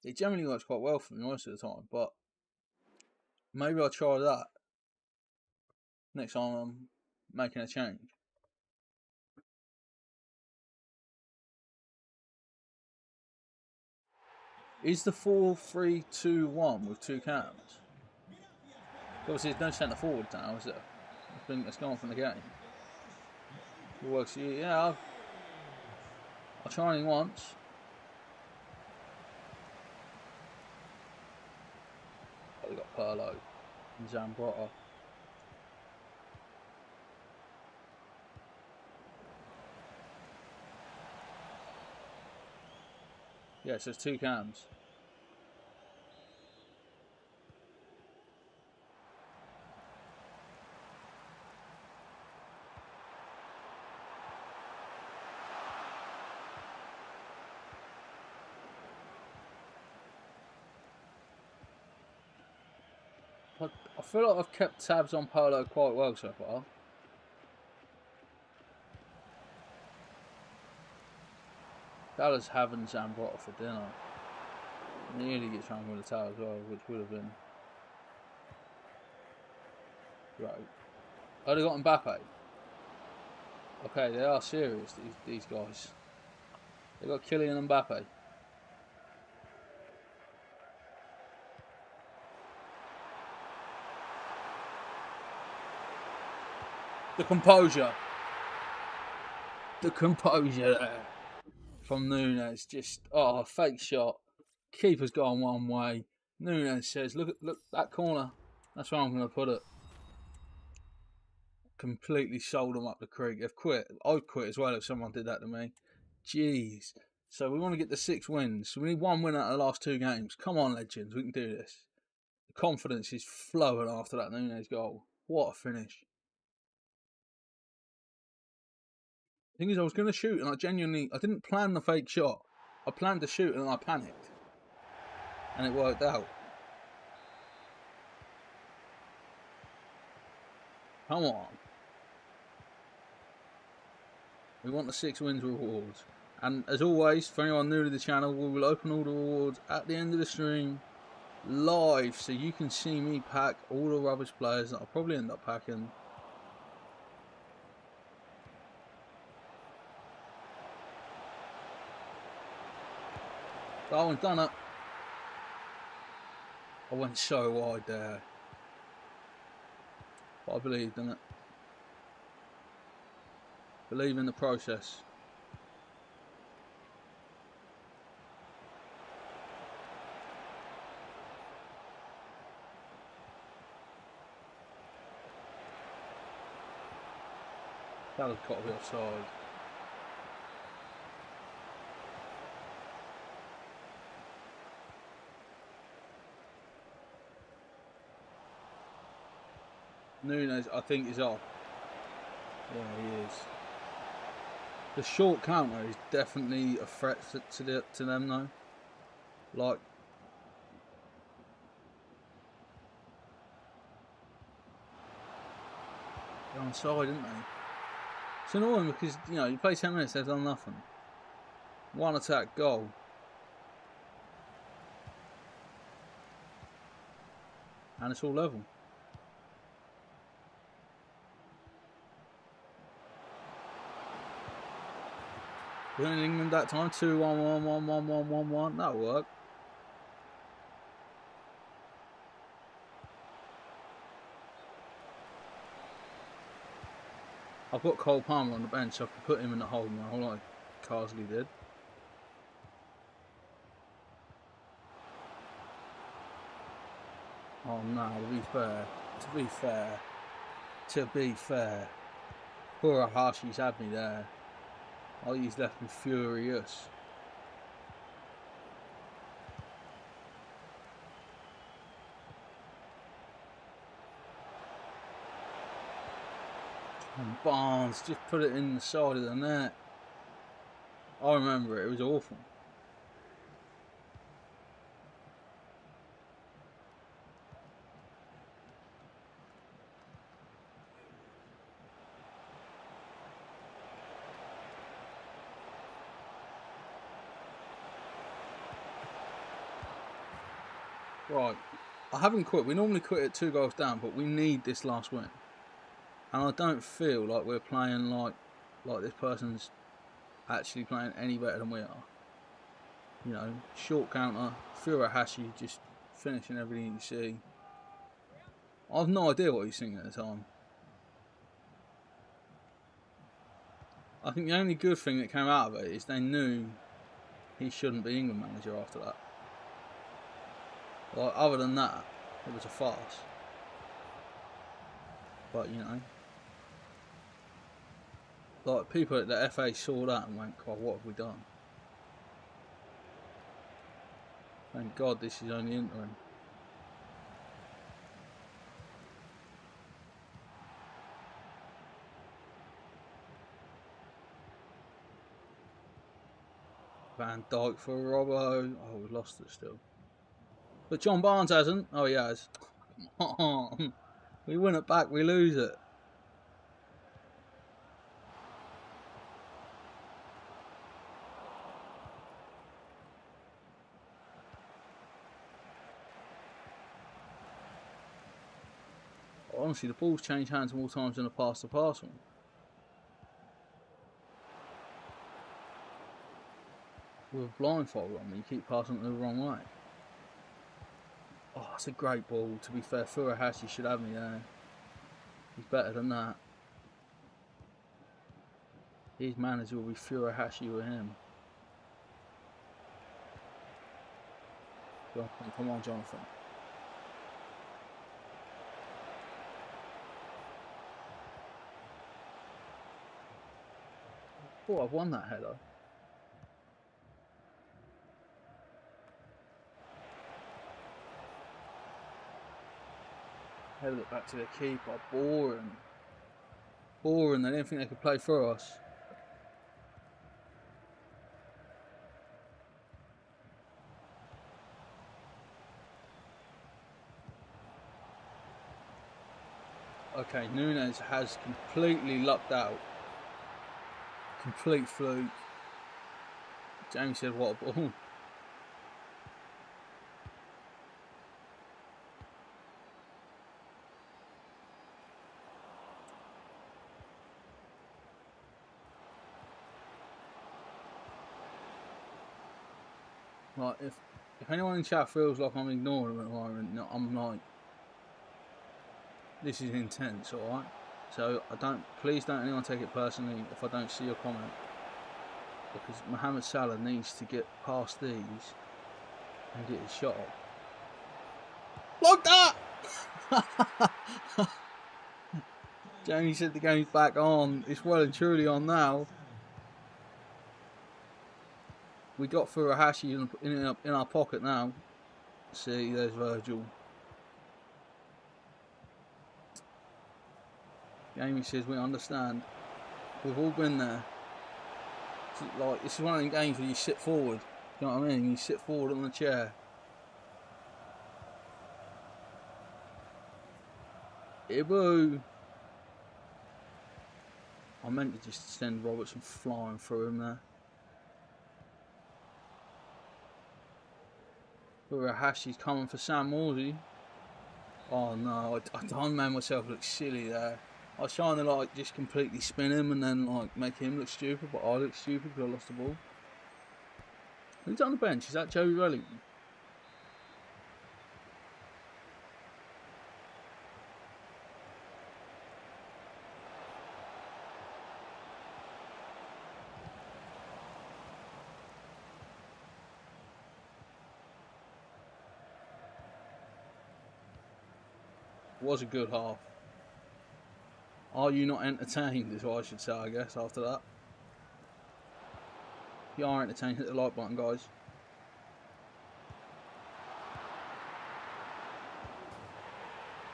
It generally works quite well for me most of the time, but maybe I'll try that next time I'm making a change. Is the 4-3-2-1 with 2 cams? Obviously, there's no centre forward now, is there? It's gone from the game. It works for you. Yeah, I'll try it once. Oh, we got Perlo and Zambrotta. Yeah, so it's 2 cams. I feel like I've kept tabs on Perlo quite well so far. Dallas having Zambrotta for dinner. Nearly gets round with the tower as well, which would have been great. Oh, they got Mbappe. Okay, they are serious, these guys. They got Kylian Mbappe. The composure. The composure there from Nunes. Just, fake shot. Keeper's gone one way. Nunes says, look that corner. That's where I'm going to put it. Completely sold them up the creek. They've quit. I'd quit as well if someone did that to me. Jeez. So we want to get the 6 wins. So we need 1 win out of the last 2 games. Come on, legends. We can do this. The confidence is flowing after that Nunes goal. What a finish. The thing is, I was going to shoot and I didn't plan the fake shot. I planned to shoot and I panicked. And it worked out. Come on. We want the 6 wins rewards. And as always, for anyone new to the channel, we will open all the rewards at the end of the stream. Live, so you can see me pack all the rubbish players that I'll probably end up packing. Darwin's done it. I went so wide there. But I believed in it. Believe in the process. That has got to be offside. Nunes, I think, is off. Yeah, he is. The short counter is definitely a threat to them, though. Like, they're on side, aren't they? It's annoying because, you know, you play 10 minutes, they've done nothing. 1 attack, goal. And it's all level. We're in England that time. 2-1-1-1-1-1-1-1. That'll work. I've got Cole Palmer on the bench, so I can put him in the holding role like Carsley did. Oh no, to be fair, poor Ahashi's had me there. Oh, he's left me furious. And Barnes just put it in the side of the net. I remember it was awful. Right, I haven't quit. We normally quit at 2 goals down, but we need this last win. And I don't feel like we're playing like this person's actually playing any better than we are. You know, short counter, Furuhashi just finishing everything you see. I've no idea what he's thinking at the time. I think the only good thing that came out of it is they knew he shouldn't be England manager after that. Like, other than that, it was a farce. But, you know, like, people at the FA saw that and went, God, what have we done? Thank God this is only interim. Van Dijk for Robbo. Oh, we've lost it still. But John Barnes hasn't. Oh, he has. Come on. We win it back, we lose it. Honestly, the ball's changed hands more times than a pass to pass one. with a blindfold on me. You keep passing it the wrong way. Oh, that's a great ball. To be fair, Furuhashi should have me there. He's better than that. His manager will be Furuhashi with him. Come on, Jonathan. Oh, I've won that header. Headed it back to the keeper. Boring. Boring. They didn't think they could play for us. Okay, Nunes has completely lucked out. Complete fluke. Jamie said, what a ball. Like, if anyone in chat feels like I'm ignoring them at the moment, I'm like, this is intense, alright? So please don't anyone take it personally if I don't see your comment, because Mohamed Salah needs to get past these and get his shot off. Like that! Jamie said the game's back on. It's well and truly on now. We got Furuhashi in our pocket now. See, there's Virgil. Jamie says we understand. We've all been there. Like, this is one of them games where you sit forward. You know what I mean? You sit forward on the chair. Ibu. I meant to just send Robertson flying through him there. Furuhashi's coming for Sam Morsey. Oh no, I done made myself look silly there. I was trying to like just completely spin him and then like make him look stupid, but I look stupid because I lost the ball. Who's on the bench? Is that Joey Wellington? Was a good half. Are you not entertained, is what I should say, I guess, after that. If you are entertained, hit the like button, guys.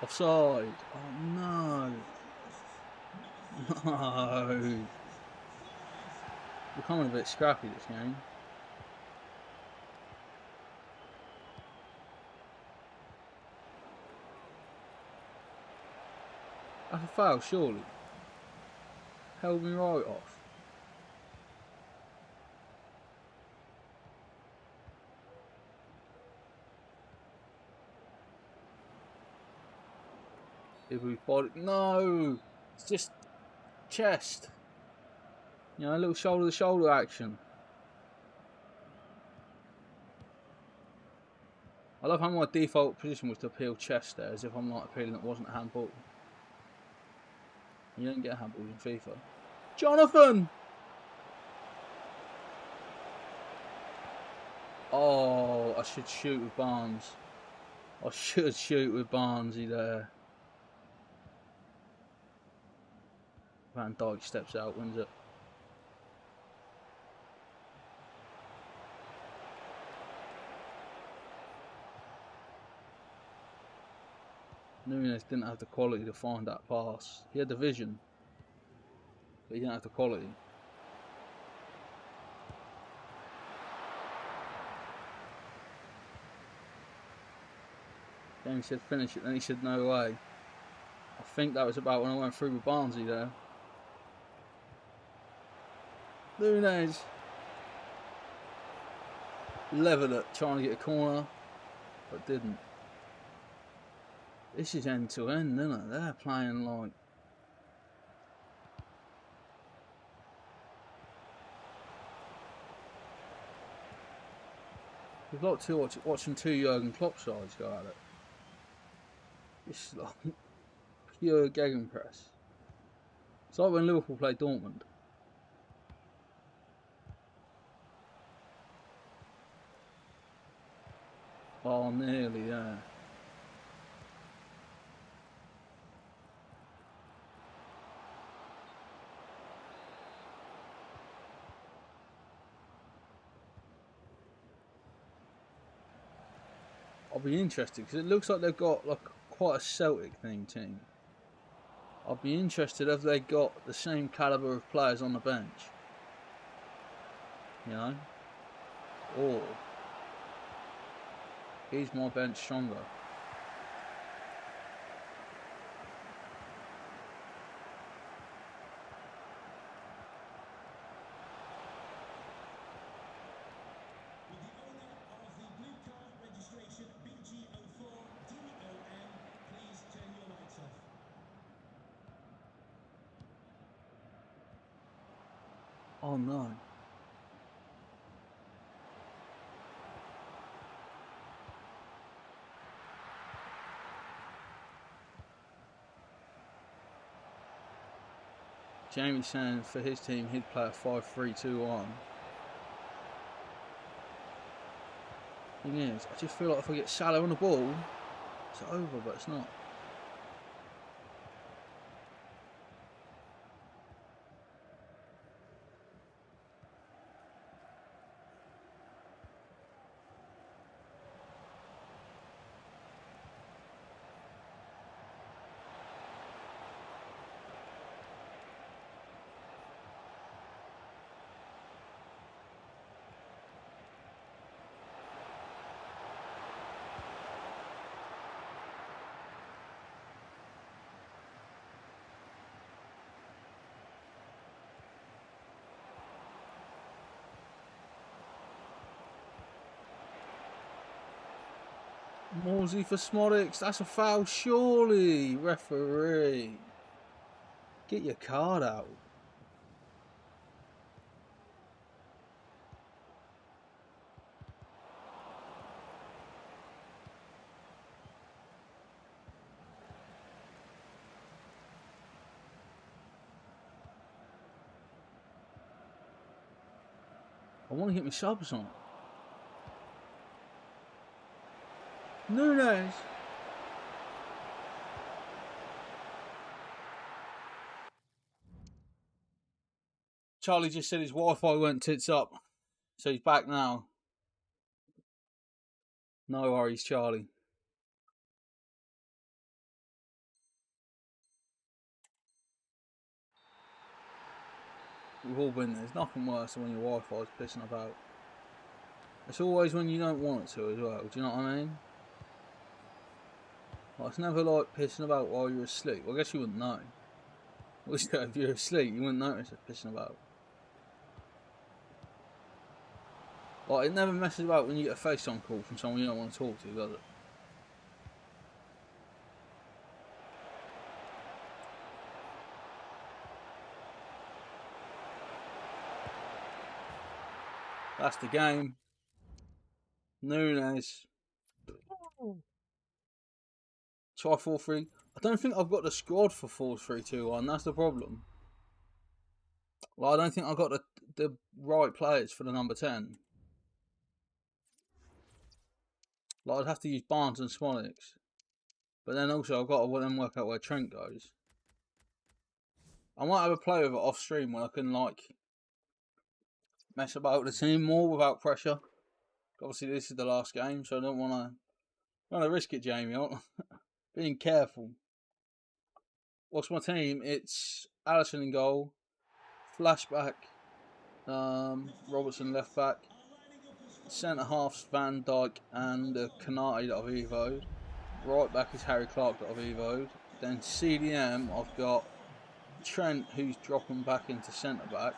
Offside. Oh, no. No. We're becoming a bit scrappy this game. That's a foul, surely. Held me right off. If we body, no, it's just chest. You know, a little shoulder to shoulder action. I love how my default position was to appeal chest there, as if I'm not appealing it wasn't a handball. You don't get handballs in FIFA. Jonathan! Oh, I should shoot with Barnes. I should shoot with Barnesy there. Van Dijk steps out, wins it. Nunes didn't have the quality to find that pass. He had the vision, but he didn't have the quality. Then he said finish it, then he said no way. I think that was about when I went through with Barnesy there. Nunes levelled it, trying to get a corner, but didn't. This is end to end, isn't it? They're playing like... It's like watching two Jurgen Klopp sides go at it. It's like pure gegenpress. It's like when Liverpool played Dortmund. Oh, nearly, yeah. I'll be interested because it looks like they've got like quite a Celtic themed team. I'll be interested if they got the same calibre of players on the bench. You know? Or is my bench stronger? Oh no. Jamie's saying for his team he'd play a 5-3-2-1. Thing is, I just feel like if I get Salah on the ball, it's over, but it's not. Morsey for Smodics, that's a foul surely, referee. Get your card out. I want to get my subs on. Nunes. Charlie just said his Wi-Fi went tits up, so he's back now. No worries, Charlie. We've all been there. There's nothing worse than when your Wi-Fi's pissing about. It's always when you don't want it to as well, do you know what I mean? Like, it's never like pissing about while you're asleep. Well, I guess you wouldn't know. If you're asleep, you wouldn't notice it pissing about. Like, it never messes about when you get a FaceTime call from someone you don't want to talk to, does it? That's the game. Nunes. Try 4-3. I don't think I've got the squad for 4-3-2-1. That's the problem. Well, I don't think I've got the right players for the number 10. Like, I'd have to use Barnes and Smolix. But then also I've got to then work out where Trent goes. I might have a play with it off stream when I can like mess about with the team more without pressure. Obviously this is the last game, so I don't want to risk it, Jamie. Being careful. What's my team? It's Allison in goal, Flashback, Robertson left back, centre halves Van Dijk and Kanate that I've evoed. Right back is Harry Clark that I've evoed. Then CDM I've got Trent who's dropping back into centre back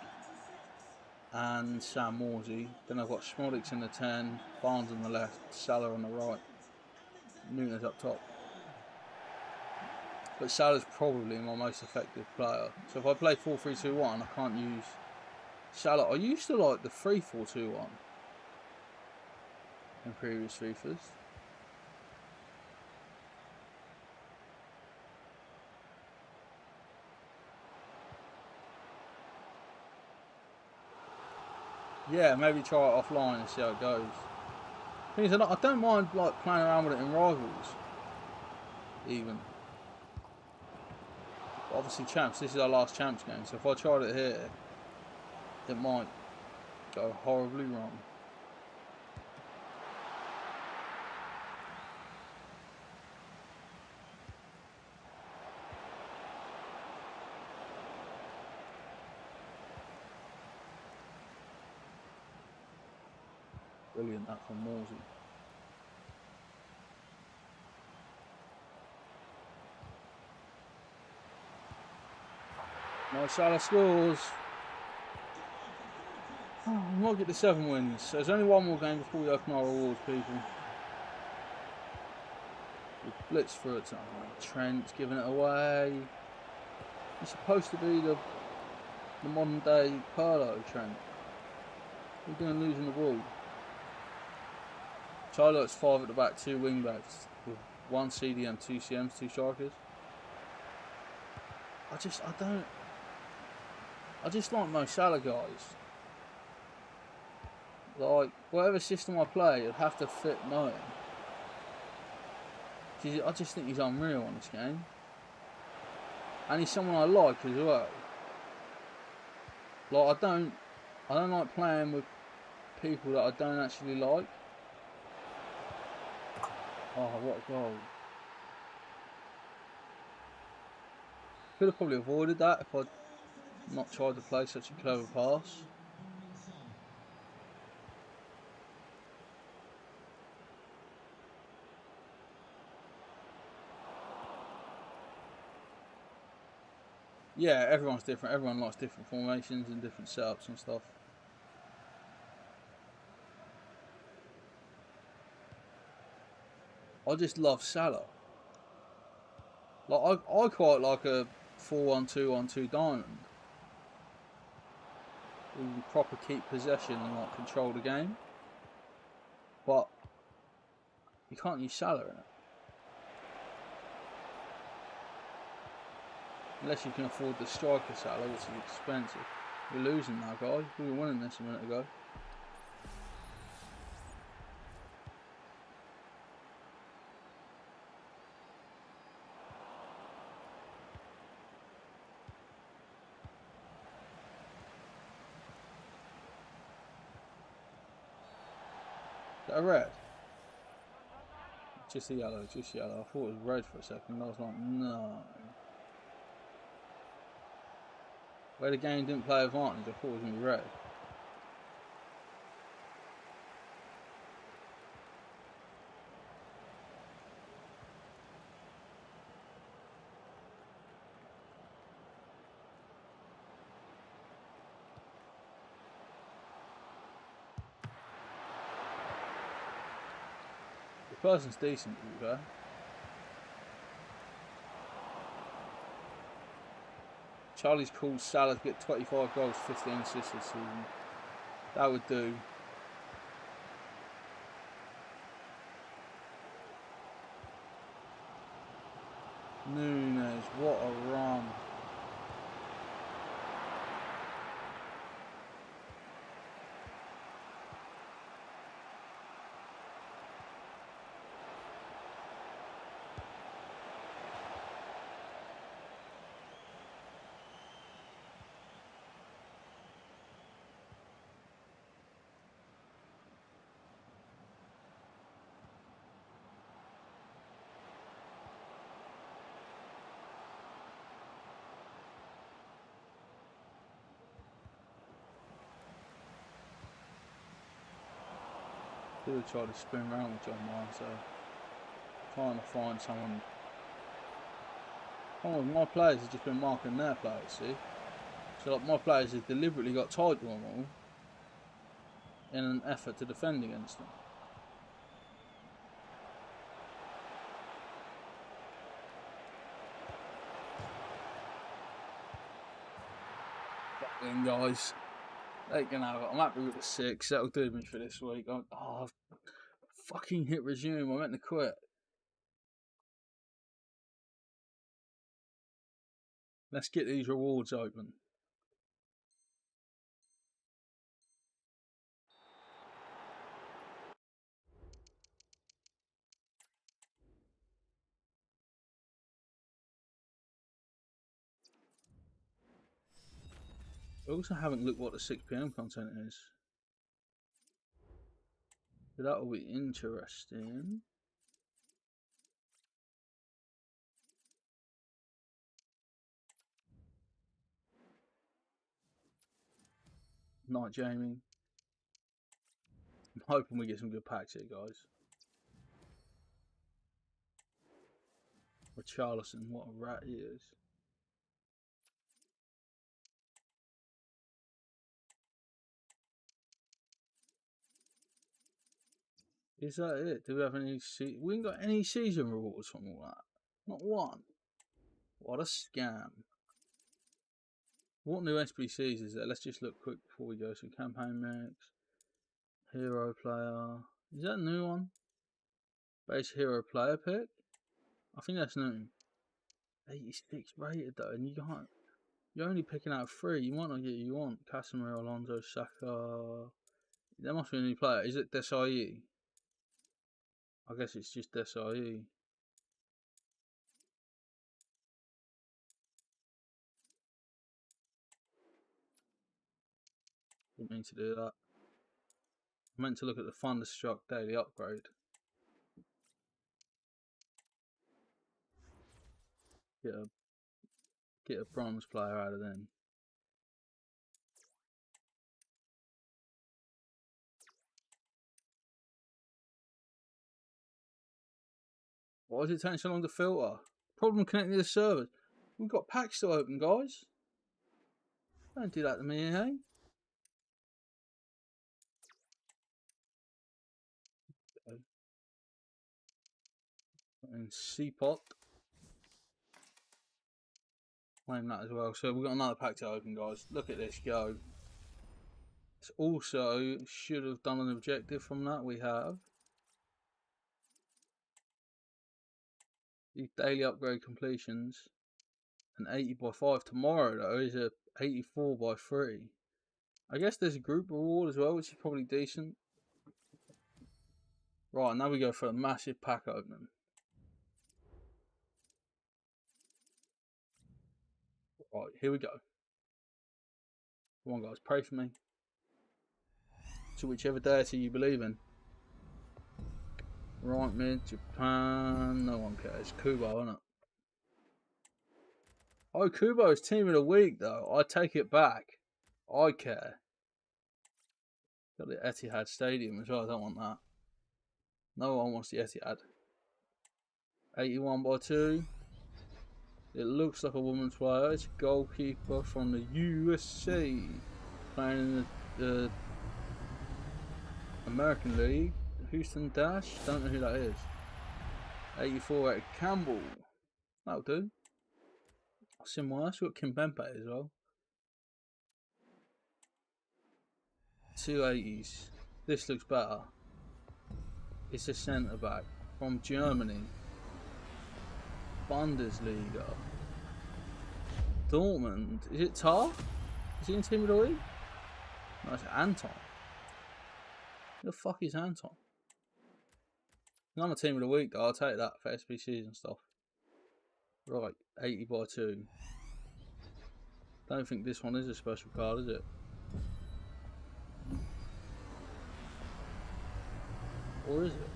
and Sam Morsey. Then I've got Smodics in the 10, Barnes on the left, Salah on the right, Nunes up top. But Salah's probably my most effective player. So if I play 4-3-2-1, I can't use Salah. I used to like the 3-4-2-1. in previous FIFAs. Yeah, maybe try it offline and see how it goes. Thing is, I don't mind like playing around with it in Rivals, even. But obviously, Champs. This is our last Champs game, so if I tried it here, it might go horribly wrong. Brilliant that from Morsey. Nice Salah scores. Oh, we might get the 7 wins. So there's only one more game before we open our rewards, people. We blitz through it. Oh, Trent's giving it away. He's supposed to be the modern day Perlo, Trent. We're going to losing the ball. Charlotte's 5 at the back, 2 wing backs with 1 CDM, 2 CMs, 2 strikers. I just like Mo Salah, guys. Like, whatever system I play, it'd have to fit Mo. I just think he's unreal on this game. And he's someone I like as well. Like, I don't like playing with people that I don't actually like. Oh, what a goal. Could have probably avoided that if I'd not tried to play such a clever pass. Yeah, everyone's different. Everyone likes different formations and different setups and stuff. I just love Salah. Like I quite like a 4-1-2-1-2 diamond. We can proper keep possession and like control the game. But you can't use Salah in it. Unless you can afford the striker Salah, which is expensive. We're losing now, guys. We were winning this a minute ago. Is that a red? Just a yellow, just yellow. I thought it was red for a second. I was like, no. Where the game didn't play advantage, I thought it was going to be red. The person's decent, to be fair. Charlie's called Salah to get 25 goals, 15 assists this season. That would do. Nunes, what a run. Could have tried to spin around with John Ryan, so trying to find someone. Oh, my players have just been marking their players, see? So like my players have deliberately got tied to them all in an effort to defend against them. Fuck them guys. They can have it. I'm happy with the 6. That'll do me for this week. Fucking hit resume. I meant to quit. Let's get these rewards open. I also haven't looked what the 6 PM content is. So that will be interesting. Night Jamie. I'm hoping we get some good packs here, guys. Richarlison, what a rat he is. Is that it? Do we have any? We ain't got any season rewards from all that. Not one. What a scam. What new SBCs is there? Let's just look quick before we go. So campaign mix, hero player. Is that a new one? Base hero player pick. I think that's new. 86 rated though, and you can't. You're only picking out 3. You might not get what you want. Casemiro, Alonso, Saka. There must be a new player. Is it Desai? I guess it's just Desai. Didn't mean to do that. I meant to look at the Thunderstruck daily upgrade. Get a bronze player out of them. Why is it taking so long to filter? Problem connecting to the servers. We've got packs to open, guys. Don't do that to me, eh? And C-Pot. Claim that as well. So we've got another pack to open, guys. Look at this go. It's also should have done an objective from that. We have these daily upgrade completions. An 80 by 5 tomorrow though is a 84 by 3. I guess there's a group reward as well, which is probably decent. Right, now we go for a massive pack opening. Right, here we go. Come on, guys, pray for me. To whichever deity you believe in. Right mid, Japan, no one cares. Kubo, isn't it? Oh, Kubo's team of the week, though. I take it back. I care. Got the Etihad Stadium as well. I don't want that. No one wants the Etihad. 81 by 2. It looks like a woman's player. It's a goalkeeper from the USA. Playing in the American League. Houston Dash. Don't know who that is. 84 at Campbell. That'll do. Similar. We've got Kimpembe as well. 280s. This looks better. It's a centre back from Germany. Bundesliga. Dortmund. Is it Tar? Is he in Team of the Week? No, it's Anton. Who the fuck is Anton? Not a Team of the Week though. I'll take that for SBCs and stuff. Right, 80 by 2. Don't think this one is a special card, is it? Or is it?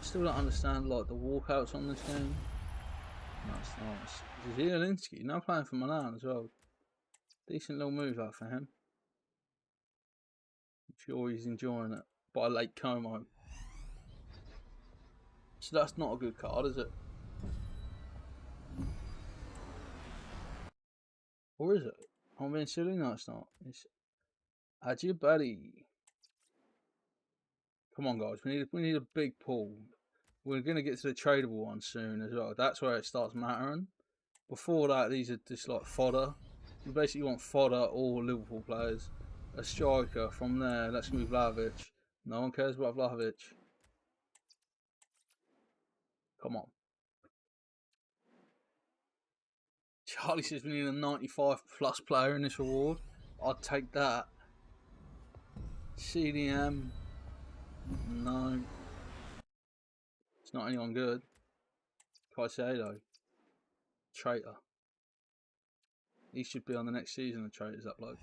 I still don't understand like the walkouts on this game. No, it's nice. This is Zielinski, now playing for Milan as well. Decent little move out for him. I'm sure he's enjoying it. By Lake Como. So that's not a good card, is it? Or is it? I'm being silly? No, it's not. It's Ajibari. Come on, guys. We need a big pull. We're going to get to the tradable one soon as well. That's where it starts mattering. Before that, these are just like fodder. You basically want fodder or Liverpool players. A striker from there. Let's move Vlahovic. No one cares about Vlahovic. Come on. Charlie says we need a 95 plus player in this reward. I'd take that. CDM. No. It's not anyone good. Caicedo. Traitor. He should be on the next season of Traitors, that bloke.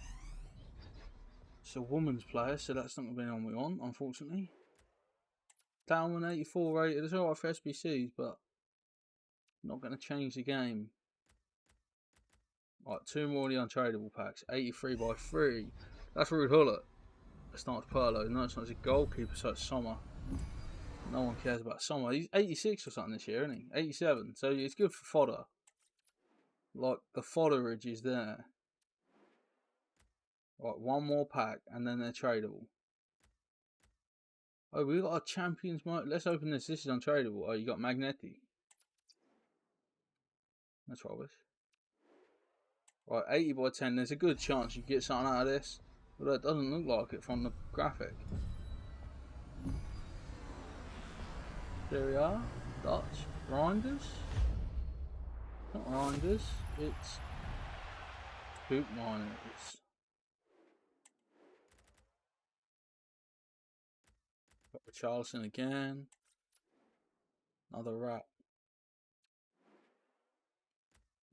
It's a woman's player, so that's not going to be on we want, unfortunately. Down 84 rated. It's alright for SBCs, but not going to change the game. Right, 2 more of the untradeable packs. 83 by 3. That's Rude Hullet. That's not Perlo. No, it's not his goalkeeper, so it's Sommer. No one cares about Sommer. He's 86 or something this year, isn't he? 87. So it's good for fodder. Like, the fodderage is there. Right, 1 more pack, and then they're tradable. Oh, we've got a Champions mode. Let's open this. This is untradeable. Oh, you got Magnetti. That's rubbish. Right, 80 by 10. There's a good chance you get something out of this. But it doesn't look like it from the graphic. There we are. Dutch. Reinders. Not Reinders. It's Hoop Miners. Got Richarlison again. Another wrap.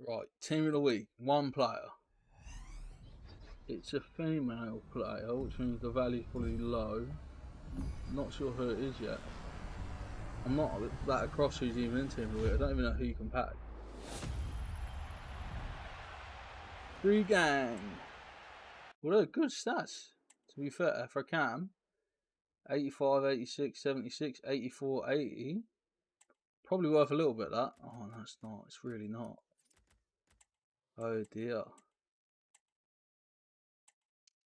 Right, team of the week. 1 player. It's a female player, which means the value's probably low. Not sure who it is yet. I'm not that across who's even in team of the week. I don't even know who you can pack. Free gang. Well, they're good stats, to be fair, for Cam. 85, 86, 76, 84, 80. Probably worth a little bit, that. Oh, no, it's not. It's really not. Oh, dear.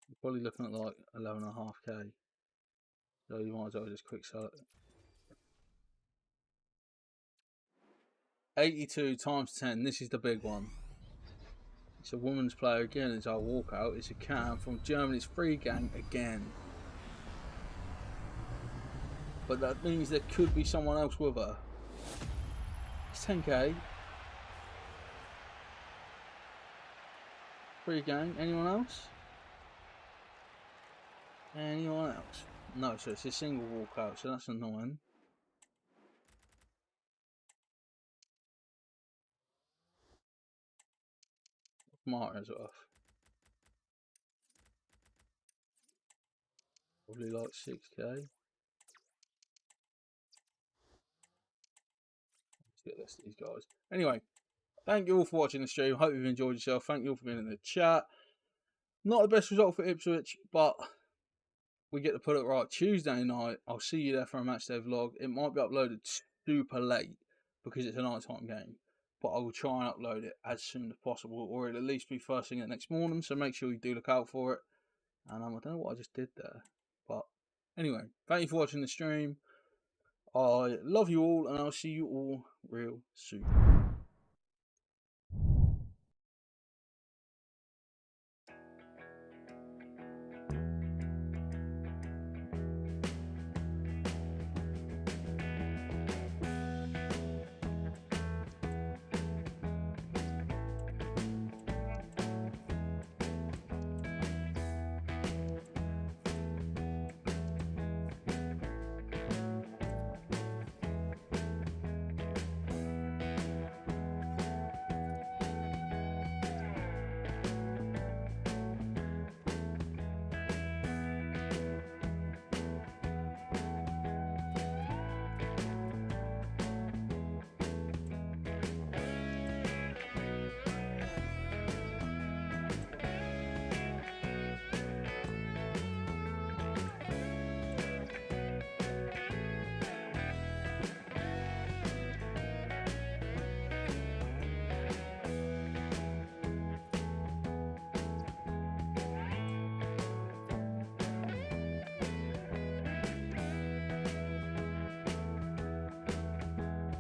You're probably looking at like 11.5k. So you might as well just quick sell it. 82 times 10. This is the big one. It's a woman's player again. It's our walkout. It's a Cam from Germany's free gang again. But that means there could be someone else with her. It's 10k. Free gang. Anyone else? Anyone else? No, so it's a single walkout, so that's annoying. Martin's off. Probably like 6k. Let's get this to these guys. Anyway, thank you all for watching the stream. Hope you've enjoyed yourself. Thank you all for being in the chat. Not the best result for Ipswich, but we get to put it right. Tuesday night, I'll see you there for a matchday vlog. It might be uploaded super late because it's a nighttime game, but I will try and upload it as soon as possible, or it'll at least be first thing the next morning, so make sure you do look out for it. And I don't know what I just did there, but anyway, thank you for watching the stream. I love you all, and I'll see you all real soon.